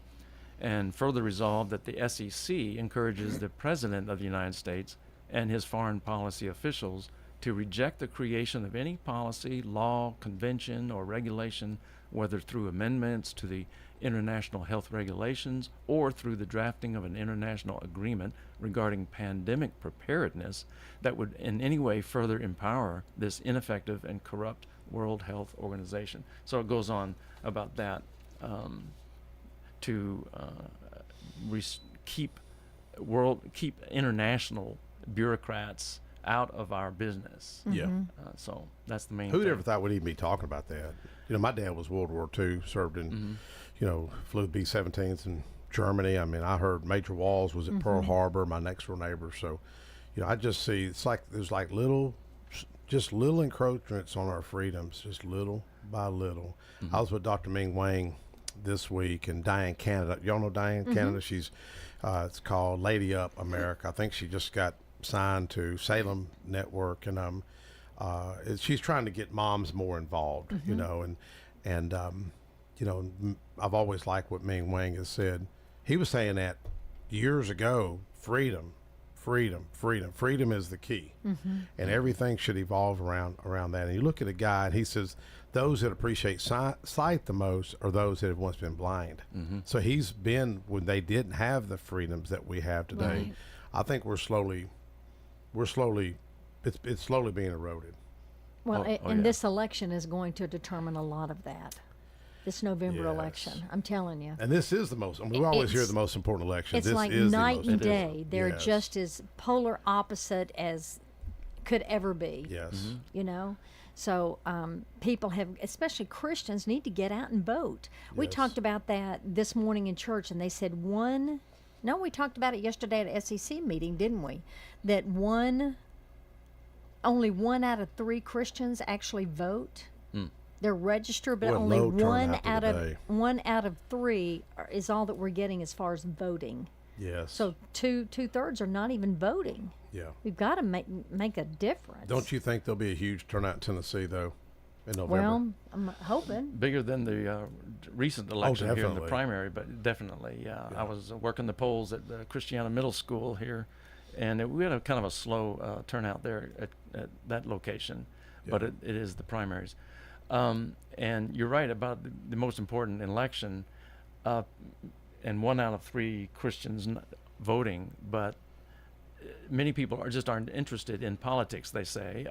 and further resolve that the SEC encourages the President of the United States and his foreign policy officials to reject the creation of any policy, law, convention, or regulation, whether through amendments to the international health regulations or through the drafting of an international agreement regarding pandemic preparedness, that would in any way further empower this ineffective and corrupt World Health Organization. So it goes on about that, to keep international bureaucrats out of our business. So that's the main Who'd thing. ever thought we'd even be talking about that? My dad was World War II, served in, flew B-17s in Germany. I mean, I heard Major Walls was at Pearl Harbor, my next door neighbor. So, I just see, it's like there's like little encroachments on our freedoms, just little by little. I was with Dr. Ming Wang this week, and Diane Canada. Y'all know Diane Canada? She's, it's called Lady Up America. I think she just got signed to Salem Network, and she's trying to get moms more involved, and I've always liked what Ming Wang has said. He was saying that years ago, freedom is the key, and everything should evolve around that. And you look at a guy, and he says those that appreciate sight the most are those that have once been blind. So he's been, when they didn't have the freedoms that we have today. Right. I think it's slowly being eroded. Well, and this election is going to determine a lot of that. This November election, I'm telling you. And this is the most, we always hear the most important election. It's this like is night the most and day. important. They're Yes. just as polar opposite as could ever be. Yes. So people have, especially Christians, need to get out and vote. We talked about that this morning in church, and they said we talked about it yesterday at an SEC meeting, didn't we? That only 1 out of 3 Christians actually vote. They're registered, but What a only low one turnout today. out of 3 is all that we're getting as far as voting. Yes. So two-thirds are not even voting. Yeah. We've got to make a difference. Don't you think there'll be a huge turnout in Tennessee, though, in November? Well, I'm hoping. Bigger than the recent election here in the definitely. primary, but definitely, yeah. I was working the polls at the Christiana Middle School here, and we had a kind of a slow turnout there at that location, but it is the primaries. And you're right about the most important election, and 1 out of 3 Christians voting, but many people aren't interested in politics, they say.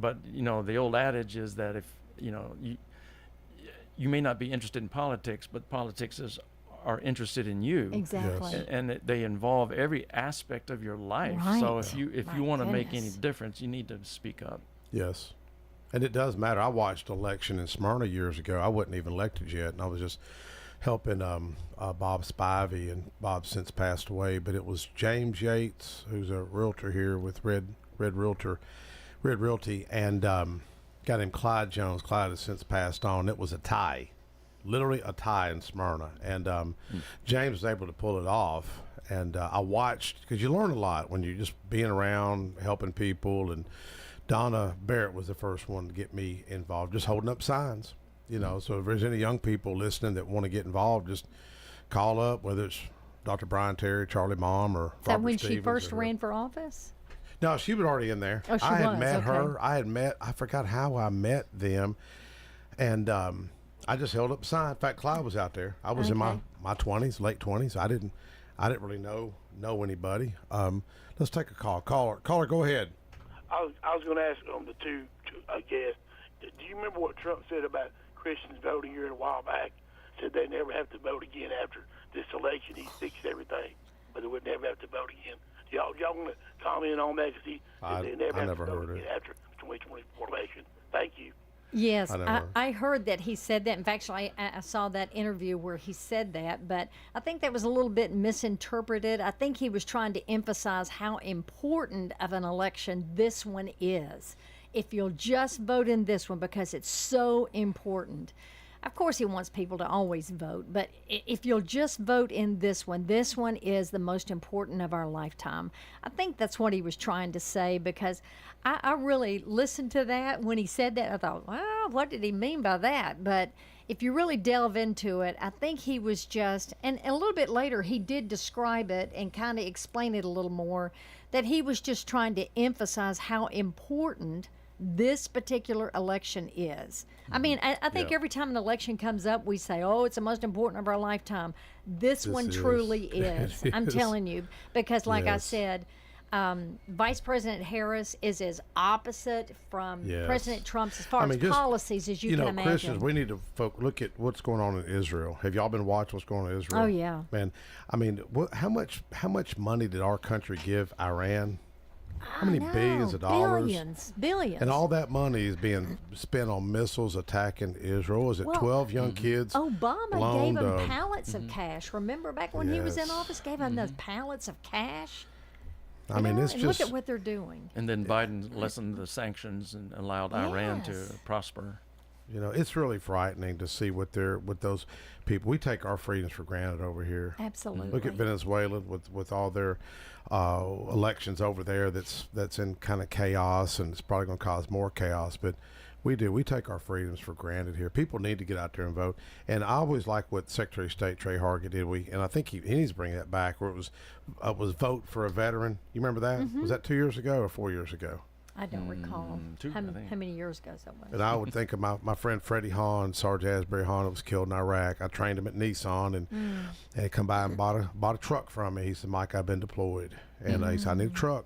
But the old adage is that if you may not be interested in politics, but politics are interested in you. Exactly. Yes. And they involve every aspect of your life. So Right. if My you want to make any goodness. difference, you need to speak up. Yes. And it does matter. I watched an election in Smyrna years ago. I wasn't even elected yet, and I was just helping Bob Spivey, and Bob's since passed away. But it was James Yates, who's a realtor here with Red Realty, and got him Clyde Jones. Clyde has since passed on. It was a tie, literally a tie in Smyrna, and James was able to pull it off. And I watched, because you learn a lot when you're just being around, helping people. And Donna Barrett was the first one to get me involved, just holding up signs. So if there's any young people listening that want to get involved, just call up, whether it's Dr. Brian Terry, Charlie Mom, or Is that Robert when Stevens she first or- ran for office? No, she was already in there. Oh, she I had was, met okay. her. I forgot how I met them. And I just held up a sign. In fact, Clyde was out there. I was in my 20s, late 20s. I didn't really know anybody. Let's take a call. Caller, go ahead. I was going to ask the two guests, do you remember what Trump said about Christians voting here a while back? Said they never have to vote again after this election. He fixed everything, but they would never have to vote again. Y'all want to comment on that? Because he said they never have to vote again after the 2024 election. Thank you. Yes, I heard that he said that. In fact, I saw that interview where he said that, but I think that was a little bit misinterpreted. I think he was trying to emphasize how important of an election this one is. If you'll just vote in this one, because it's so important. Of course, he wants people to always vote, but if you'll just vote in this one is the most important of our lifetime. I think that's what he was trying to say, because I really listened to that when he said that. I thought, well, what did he mean by that? But if you really delve into it, I think he was just, and a little bit later he did describe it and kind of explain it a little more, that he was just trying to emphasize how important this particular election is. I mean, I think every time an election comes up, we say, oh, it's the most important of our lifetime. This one truly is. I'm telling you, because like I said, Vice President Harris is as opposite from President Trump's as far as policies as you can imagine. Christians, we need to look at what's going on in Israel. Have y'all been watching what's going on in Israel? Oh, yeah. Man, I mean, how much money did our country give Iran? How many billions of dollars? Billions. And all that money is being spent on missiles attacking Israel. Was it 12 young kids? Obama gave them pallets of cash. Remember back when he was in office, gave them those pallets of cash? I mean, it's and just... look at what they're doing. And then Biden lessened the sanctions and allowed Iran to prosper. It's really frightening to see what those people. We take our freedoms for granted over here. Absolutely. Look at Venezuela with all their elections over there. That's in kind of chaos, and it's probably going to cause more chaos. But we take our freedoms for granted here. People need to get out there and vote. And I always like what Secretary of State Trey Hargett did. And I think he needs to bring that back, where it was vote for a veteran. You remember that? Mm-hmm. Was that 2 years ago or 4 years ago? I don't recall how many years ago that was. And I would think of my friend Freddie Hahn, Sergeant Asbury Hahn, that was killed in Iraq. I trained him at Nissan, and he come by and bought a truck from me. He said, "Mike, I've been deployed," and he said, "I need a truck."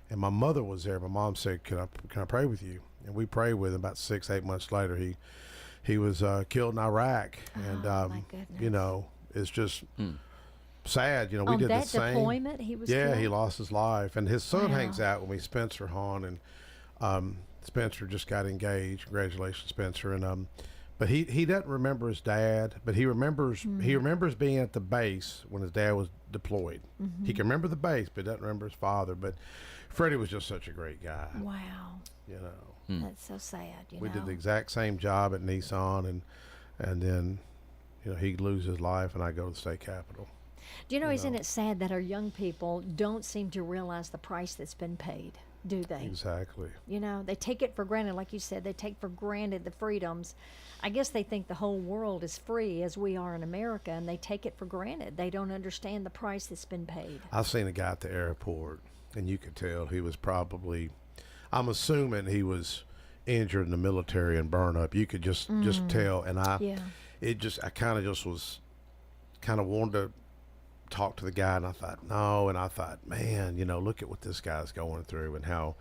And my mother was there. My mom said, "Can I pray with you?" And we prayed with him. About 6-8 months later, he was killed in Iraq, and my goodness. It's just. Sad, we On did that the same. deployment, he was Yeah, killed? he lost his life, and his son hangs out with me, Spencer Hahn, and Spencer just got engaged. Congratulations, Spencer. And but he doesn't remember his dad, but he remembers being at the base when his dad was deployed. He can remember the base, but doesn't remember his father. But Freddie was just such a great guy. Wow. That's so sad. We did the exact same job at Nissan, and then he loses his life, and I go to the state capitol. Do you know, isn't it sad that our young people don't seem to realize the price that's been paid, do they? Exactly. They take it for granted, like you said. They take for granted the freedoms. I guess they think the whole world is free, as we are in America, and they take it for granted. They don't understand the price that's been paid. I've seen a guy at the airport, and you could tell he was probably, I'm assuming he was injured in the military and burned up. You could just tell, and I kind of just was kind of wanted to talk to the guy, and I thought, no, and I thought, man, look at what this guy's going through and how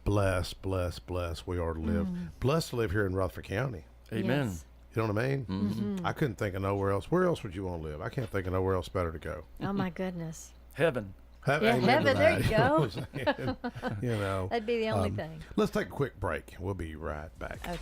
blessed we are to live. Blessed to live here in Rutherford County. Amen. Yes. You know what I mean? Mm-hmm. I couldn't think of nowhere else. Where else would you want to live? I can't think of nowhere else better to go. Oh my goodness. Heaven. Yeah, Amen to heaven, there that. you go. what I'm saying? You know, That'd be the only thing. Let's take a quick break. We'll be right back. Okay.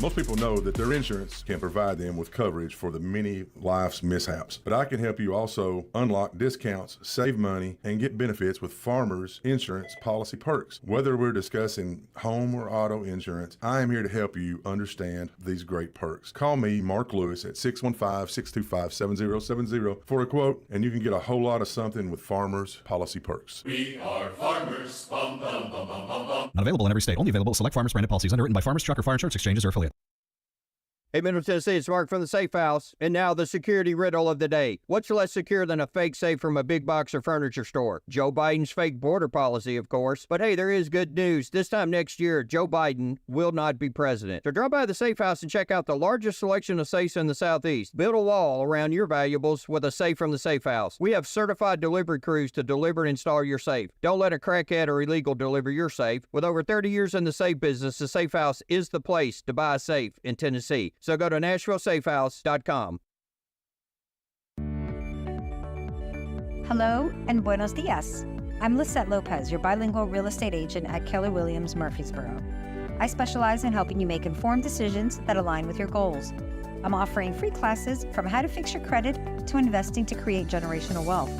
Most people know that their insurance can provide them with coverage for the many life's mishaps. But I can help you also unlock discounts, save money, and get benefits with Farmers Insurance policy perks. Whether we're discussing home or auto insurance, I am here to help you understand these great perks. Call me, Mark Lewis, at 615-625-7070 for a quote, and you can get a whole lot of something with Farmers policy perks. We are farmers. Bum, bum, bum, bum, bum, bum. Not available in every state. Only available. Select Farmers branded policies underwritten by Farmers Truck or Fire Insurance Exchanges or affiliate. Hey, Middle Tennessee, it's Mark from the Safe House. And now the security riddle of the day. What's less secure than a fake safe from a big box or furniture store? Joe Biden's fake border policy, of course. But hey, there is good news. This time next year, Joe Biden will not be president. So drop by the Safe House and check out the largest selection of safes in the Southeast. Build a wall around your valuables with a safe from the Safe House. We have certified delivery crews to deliver and install your safe. Don't let a crackhead or illegal deliver your safe. With over 30 years in the safe business, the Safe House is the place to buy a safe in Tennessee. So go to NashvilleSafehouse.com. Hello and buenos dias. I'm Lisette Lopez, your bilingual real estate agent at Keller Williams Murfreesboro. I specialize in helping you make informed decisions that align with your goals. I'm offering free classes from how to fix your credit to investing to create generational wealth.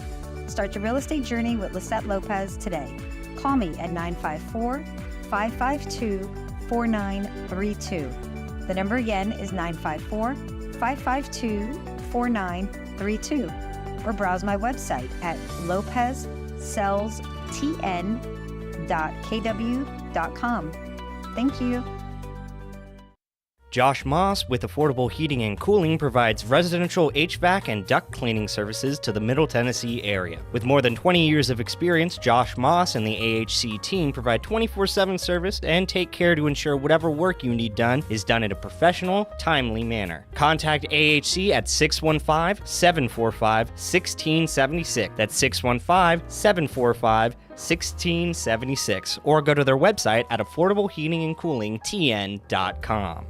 Start your real estate journey with Lisette Lopez today. Call me at 954-552-4932. The number again is 954-552-4932. Or browse my website at lopezsellstn.kw.com. Thank you. Josh Moss with Affordable Heating and Cooling provides residential HVAC and duct cleaning services to the Middle Tennessee area. With more than 20 years of experience, Josh Moss and the AHC team provide 24/7 service and take care to ensure whatever work you need done is done in a professional, timely manner. Contact AHC at 615-745-1676. That's 615-745-1676. Or go to their website at affordableheatingandcoolingtn.com.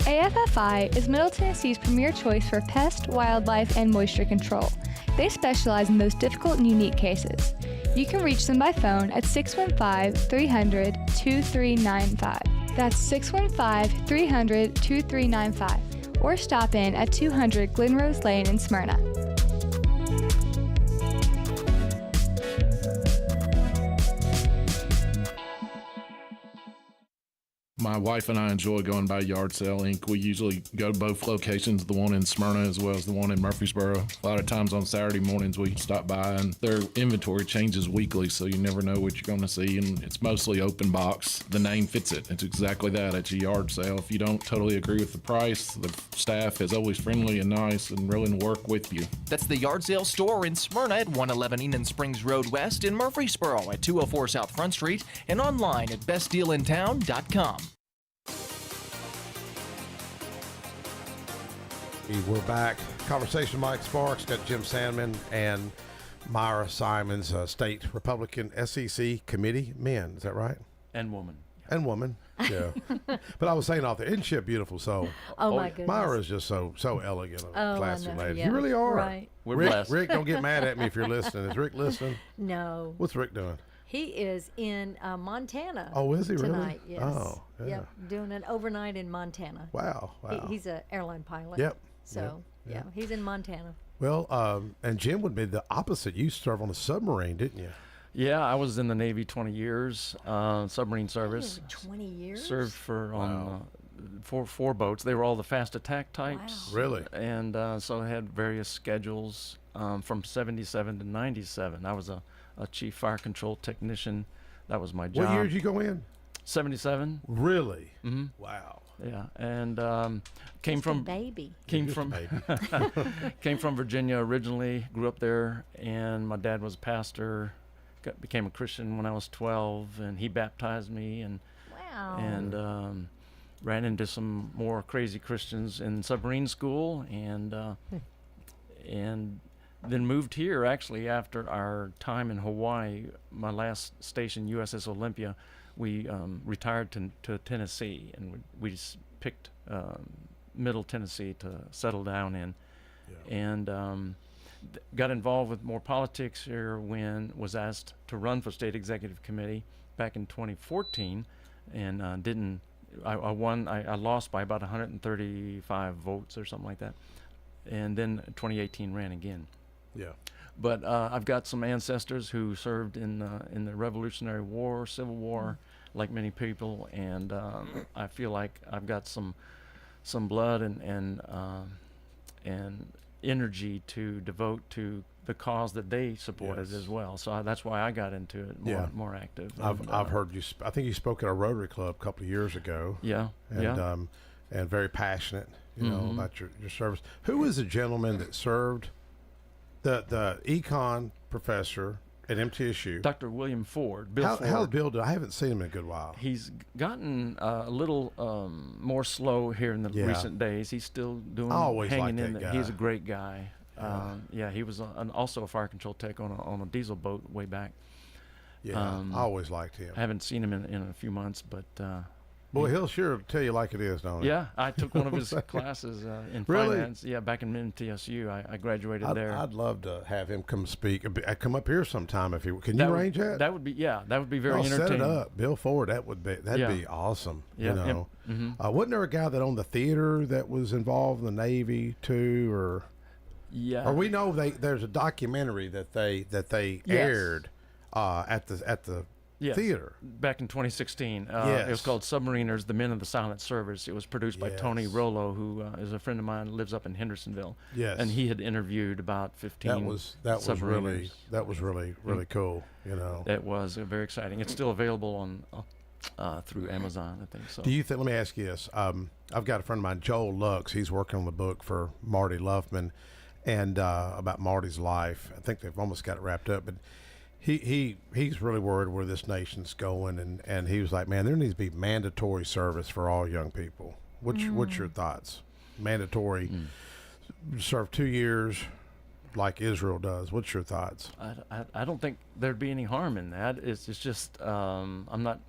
AFFI is Middle Tennessee's premier choice for pest, wildlife, and moisture control. They specialize in those difficult and unique cases. You can reach them by phone at 615-300-2395. That's 615-300-2395. Or stop in at 200 Glenrose Lane in Smyrna. My wife and I enjoy going by Yard Sale Inc. We usually go to both locations, the one in Smyrna as well as the one in Murfreesboro. A lot of times on Saturday mornings we stop by and their inventory changes weekly, so you never know what you're going to see, and it's mostly open box. The name fits it. It's exactly that. It's a yard sale. If you don't totally agree with the price, the staff is always friendly and nice and willing to work with you. That's the Yard Sale store in Smyrna at 111 Enon Springs Road West, in Murfreesboro at 204 South Front Street, and online at bestdealintown.com. We're back. Conversation Mike Sparks, got Jim Sandman and Myra Simons, state Republican SEC committee men. Is that right? And woman. And woman, yeah. But I was saying off there, isn't she a beautiful soul? Oh my goodness. Myra's just so elegant, classy lady. Yeah. You really are. Right. We're Rick, blessed. Rick, don't get mad at me if you're listening. Is Rick listening? No. What's Rick doing? He is in Montana. Oh, is he really? Tonight, yes. Oh, yeah. Yep, doing an overnight in Montana. Wow. He's an airline pilot. Yep. So, Yep. yeah, he's in Montana. Well, and Jim would be the opposite. You served on a submarine, didn't you? Yeah, I was in the Navy 20 years, submarine service. 20 years? Served for on four boats. They were all the fast attack types. Wow. Really? And so I had various schedules from 77 to 97. I was a chief fire control technician. That was my job. What year did you go in? 77. Really? Mm-hmm. Wow. Yeah, and came Just from a baby. Came from came from Virginia originally. Grew up there, and my dad was a pastor. Became a Christian when I was 12, and he baptized me, and wow. And ran into some more crazy Christians in submarine school, and then moved here actually after our time in Hawaii. My last station, USS Olympia, we retired to Tennessee, and we just picked Middle Tennessee to settle down in, and got involved with more politics here when was asked to run for state executive committee back in 2014, and didn't. I won. I lost by about 135 votes or something like that, and then 2018 ran again. Yeah. But I've got some ancestors who served in the Revolutionary War, Civil War, like many people, and I feel like I've got some blood and energy to devote to the cause that they supported as well. So that's why I got into it more active. I've heard you. I think you spoke at a Rotary Club a couple of years ago. And very passionate, about your service. Who was the gentleman that served? The econ professor at MTSU, Dr. William Ford. Bill Ford. How's Bill doing? I haven't seen him in a good while. He's gotten a little more slow here in the recent days. He's still doing, hanging in there. He's a great guy. He was also a fire control tech on a diesel boat way back. I always liked him. I haven't seen him in a few months, but boy, he'll sure tell you like it is, don't he? Yeah, I took one of his classes in finance. Yeah, back in MTSU. I graduated there. I'd love to have him come speak. Come up here sometime if you can. You arrange that? That would be very entertaining. Set it up, Bill Ford. That'd be awesome. Yeah. Wasn't there a guy that owned the theater that was involved in the Navy too, or? Yeah. Or we know there's a documentary that they aired at the theater back in 2016. It was called Submariners: The Men of the Silent Service. It was produced by Tony Rollo, who is a friend of mine, lives up in Hendersonville. Yes. And he had interviewed about 15 submariners. That was really cool. It was very exciting. It's still available on through Amazon, I think. So. Do you think? Let me ask you this. I've got a friend of mine, Joel Lux. He's working on the book for Marty Luffman, and about Marty's life. I think they've almost got it wrapped up, but he's really worried where this nation's going, and he was like, man, there needs to be mandatory service for all young people. What's your thoughts? Mandatory, serve 2 years like Israel does. What's your thoughts? I don't think there'd be any harm in that. It's just I'm not,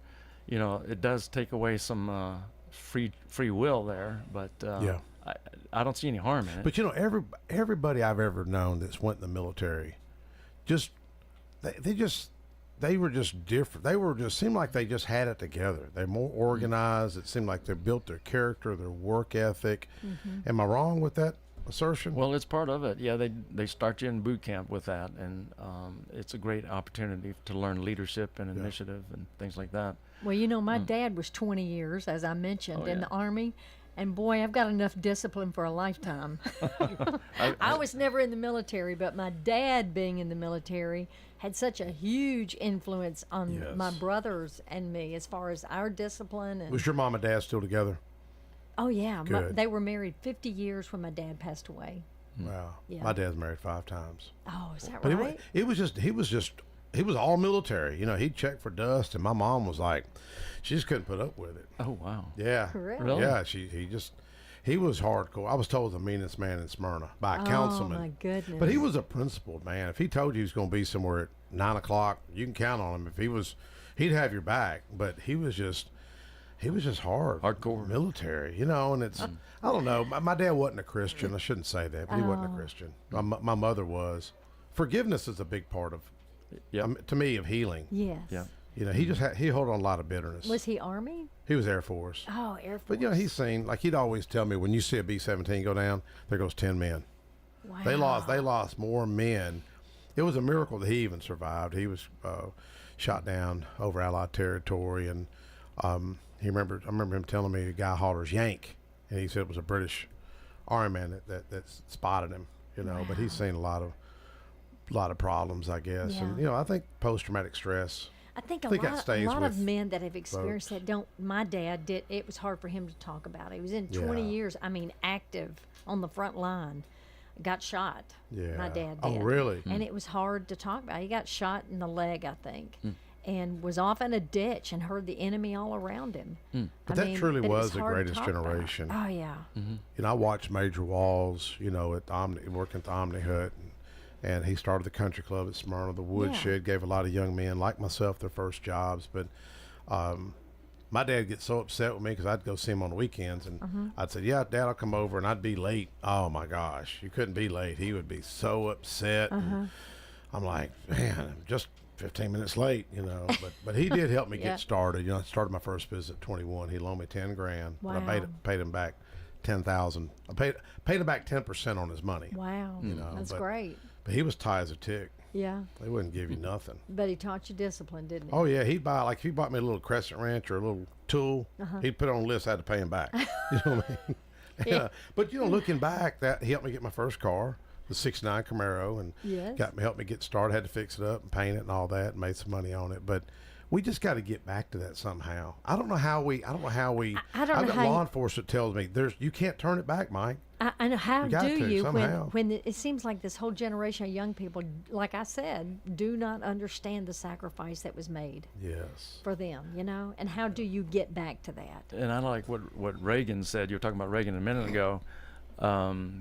it does take away some free will there, but I don't see any harm in it. But everybody I've ever known that's went in the military, they were just different. They were just seemed like they just had it together. They're more organized. It seemed like they built their character, their work ethic. Am I wrong with that assertion? Well, it's part of it. Yeah, they start you in boot camp with that, and it's a great opportunity to learn leadership and initiative and things like that. Well, my dad was 20 years, as I mentioned, in the Army. And boy, I've got enough discipline for a lifetime. I was never in the military, but my dad being in the military had such a huge influence on my brothers and me as far as our discipline. And was your mom and dad still together? Oh, yeah. They were married 50 years when my dad passed away. Wow. Yeah. My dad's married 5 times. Oh, is that but right? He was all military. He'd check for dust, and my mom was like, she just couldn't put up with it. Oh, wow. Yeah. Really? Yeah, he was hardcore. I was told the meanest man in Smyrna by a councilman. Oh, my goodness. But he was a principled man. If he told you he was going to be somewhere at 9 o'clock, you can count on him. He'd have your back. But he was just hardcore military, and it's, I don't know. My dad wasn't a Christian. I shouldn't say that, but he wasn't a Christian. My mother was. Forgiveness is a big part of, to me, of healing. Yes. Yeah. He held on a lot of bitterness. Was he Army? He was Air Force. Oh, Air Force. But he's seen, like he'd always tell me, when you see a B-17 go down, there goes 10 men. Wow. They lost more men. It was a miracle that he even survived. He was shot down over Allied territory, and I remember him telling me a guy hollers Yank, and he said it was a British Army man that spotted him. Wow. But he's seen a lot of problems, I guess, and I think post-traumatic stress. I think a lot of men that have experienced that don't. My dad did. It was hard for him to talk about. He was in 20 years. I mean, active on the front line. Got shot. Yeah. My dad did. Oh, really? And it was hard to talk about. He got shot in the leg, I think, and was off in a ditch and heard the enemy all around him. But that truly was the greatest generation. Oh, yeah. I watched Major Walls, at working at the Omni Hut, and he started the country club at Smyrna. The Woodshed gave a lot of young men like myself their first jobs. But my dad gets so upset with me because I'd go see him on the weekends, and I'd say, "Yeah, Dad, I'll come over," and I'd be late. Oh my gosh, you couldn't be late. He would be so upset. And I'm like, man, I'm just 15 minutes late, you know. But he did help me get started. You know, I started my first business at 21. He loaned me $10,000. Wow. And I paid him back $10,000. I paid him back 10% on his money. Wow. You know, That's great. But he was tight as a tick. Yeah. They wouldn't give you nothing. But he taught you discipline, didn't he? Oh yeah, he'd buy, like if he bought me a little crescent wrench or a little tool, he'd put it on the list. I had to pay him back. You know what I mean? Yeah. But you know, looking back, that he helped me get my first car, the '69 Camaro, and helped me get started. Had to fix it up and paint it and all that, and made some money on it. But we just got to get back to that somehow. I don't know how we. I've got law enforcement tells me you can't turn it back, Mike. I know. How do you somehow. when it seems like this whole generation of young people, like I said, do not understand the sacrifice that was made for them, you know? And how do you get back to that? And I like what Reagan said. You were talking about Reagan a minute ago.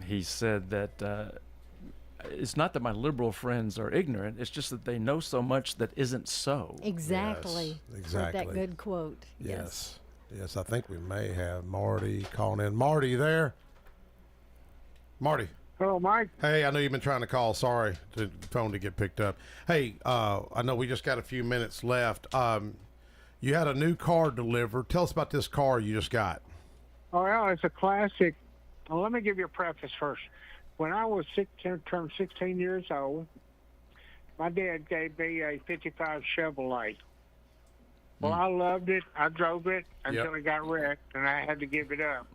He said that it's not that my liberal friends are ignorant. It's just that they know so much that isn't so. Exactly. Yes, exactly. Heard that good quote. Yes. Yes, I think we may have Marty calling in. Marty, you there? Marty. Hello, Mike. Hey, I know you've been trying to call. Sorry, the phone to get picked up. Hey, I know we just got a few minutes left. You had a new car delivered. Tell us about this car you just got. Oh, yeah, it's a classic. Well, let me give you a preface first. When I was turned 16 years old, my dad gave me a 55 Chevrolet. Well, I loved it. I drove it until it got wrecked, and I had to give it up.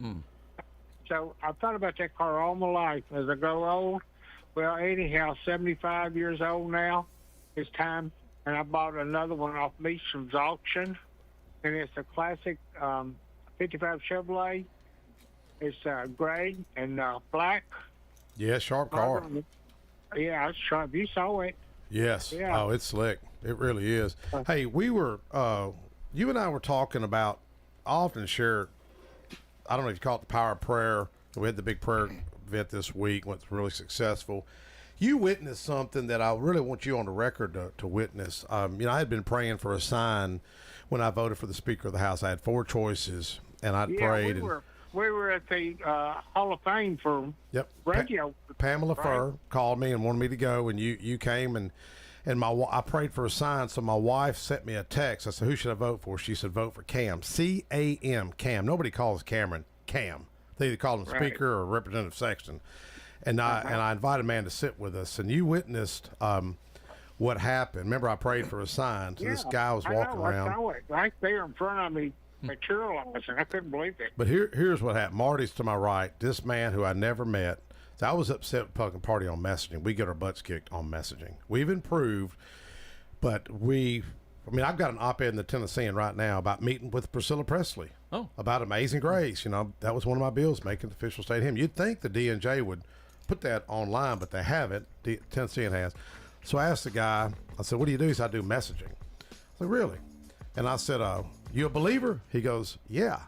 So I thought about that car all my life. As I grow old, well, anyhow, 75 years old now, it's time. And I bought another one off Meacham's auction, and it's a classic 55 Chevrolet. It's gray and black. Yeah, sharp car. Yeah, it's sharp. You saw it. Yes. Yeah. Oh, it's slick. It really is. Hey, we were, you and I were talking about, I often share, I don't know if you call it the power of prayer. We had the big prayer event this week, went really successful. You witnessed something that I really want you on the record to witness. You know, I had been praying for a sign when I voted for the Speaker of the House. I had 4 choices, and I prayed. We were at the Hall of Fame for radio. Pamela Furr called me and wanted me to go, and you came, and I prayed for a sign, so my wife sent me a text. I said, who should I vote for? She said, vote for Cam. C-A-M, Cam. Nobody calls Cameron Cam. They either call him Speaker or Representative Sexton. And I invited a man to sit with us, and you witnessed what happened. Remember, I prayed for a sign, so this guy was walking around. I saw it right there in front of me. Materialized, and I couldn't believe it. But here's what happened. Marty's to my right. This man who I never met. So I was upset with Pumpkin Party on messaging. We get our butts kicked on messaging. We've improved, but I've got an op-ed in the Tennessean right now about meeting with Priscilla Presley. Oh. About Amazing Grace. You know, that was one of my bills, making the official state hymn. You'd think the DNJ would put that online, but they haven't. The Tennessean has. So I asked the guy, I said, what do you do? He said, I do messaging. I said, really? And I said, you a believer? He goes, yeah.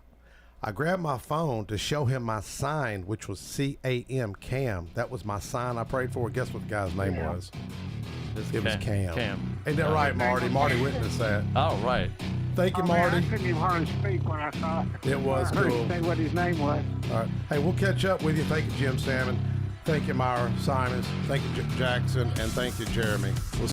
I grabbed my phone to show him my sign, which was C-A-M, Cam. That was my sign I prayed for. Guess what the guy's name was? It was Cam. Cam. Ain't that right, Marty? Marty witnessed that. Oh, right. Thank you, Marty. Man, I couldn't even hardly speak when I saw it. It was I heard cool. you say what his name was. All right. Hey, we'll catch up with you. Thank you, Jim Salmon. Thank you, Myra Simons. Thank you, Jackson. And thank you, Jeremy. We'll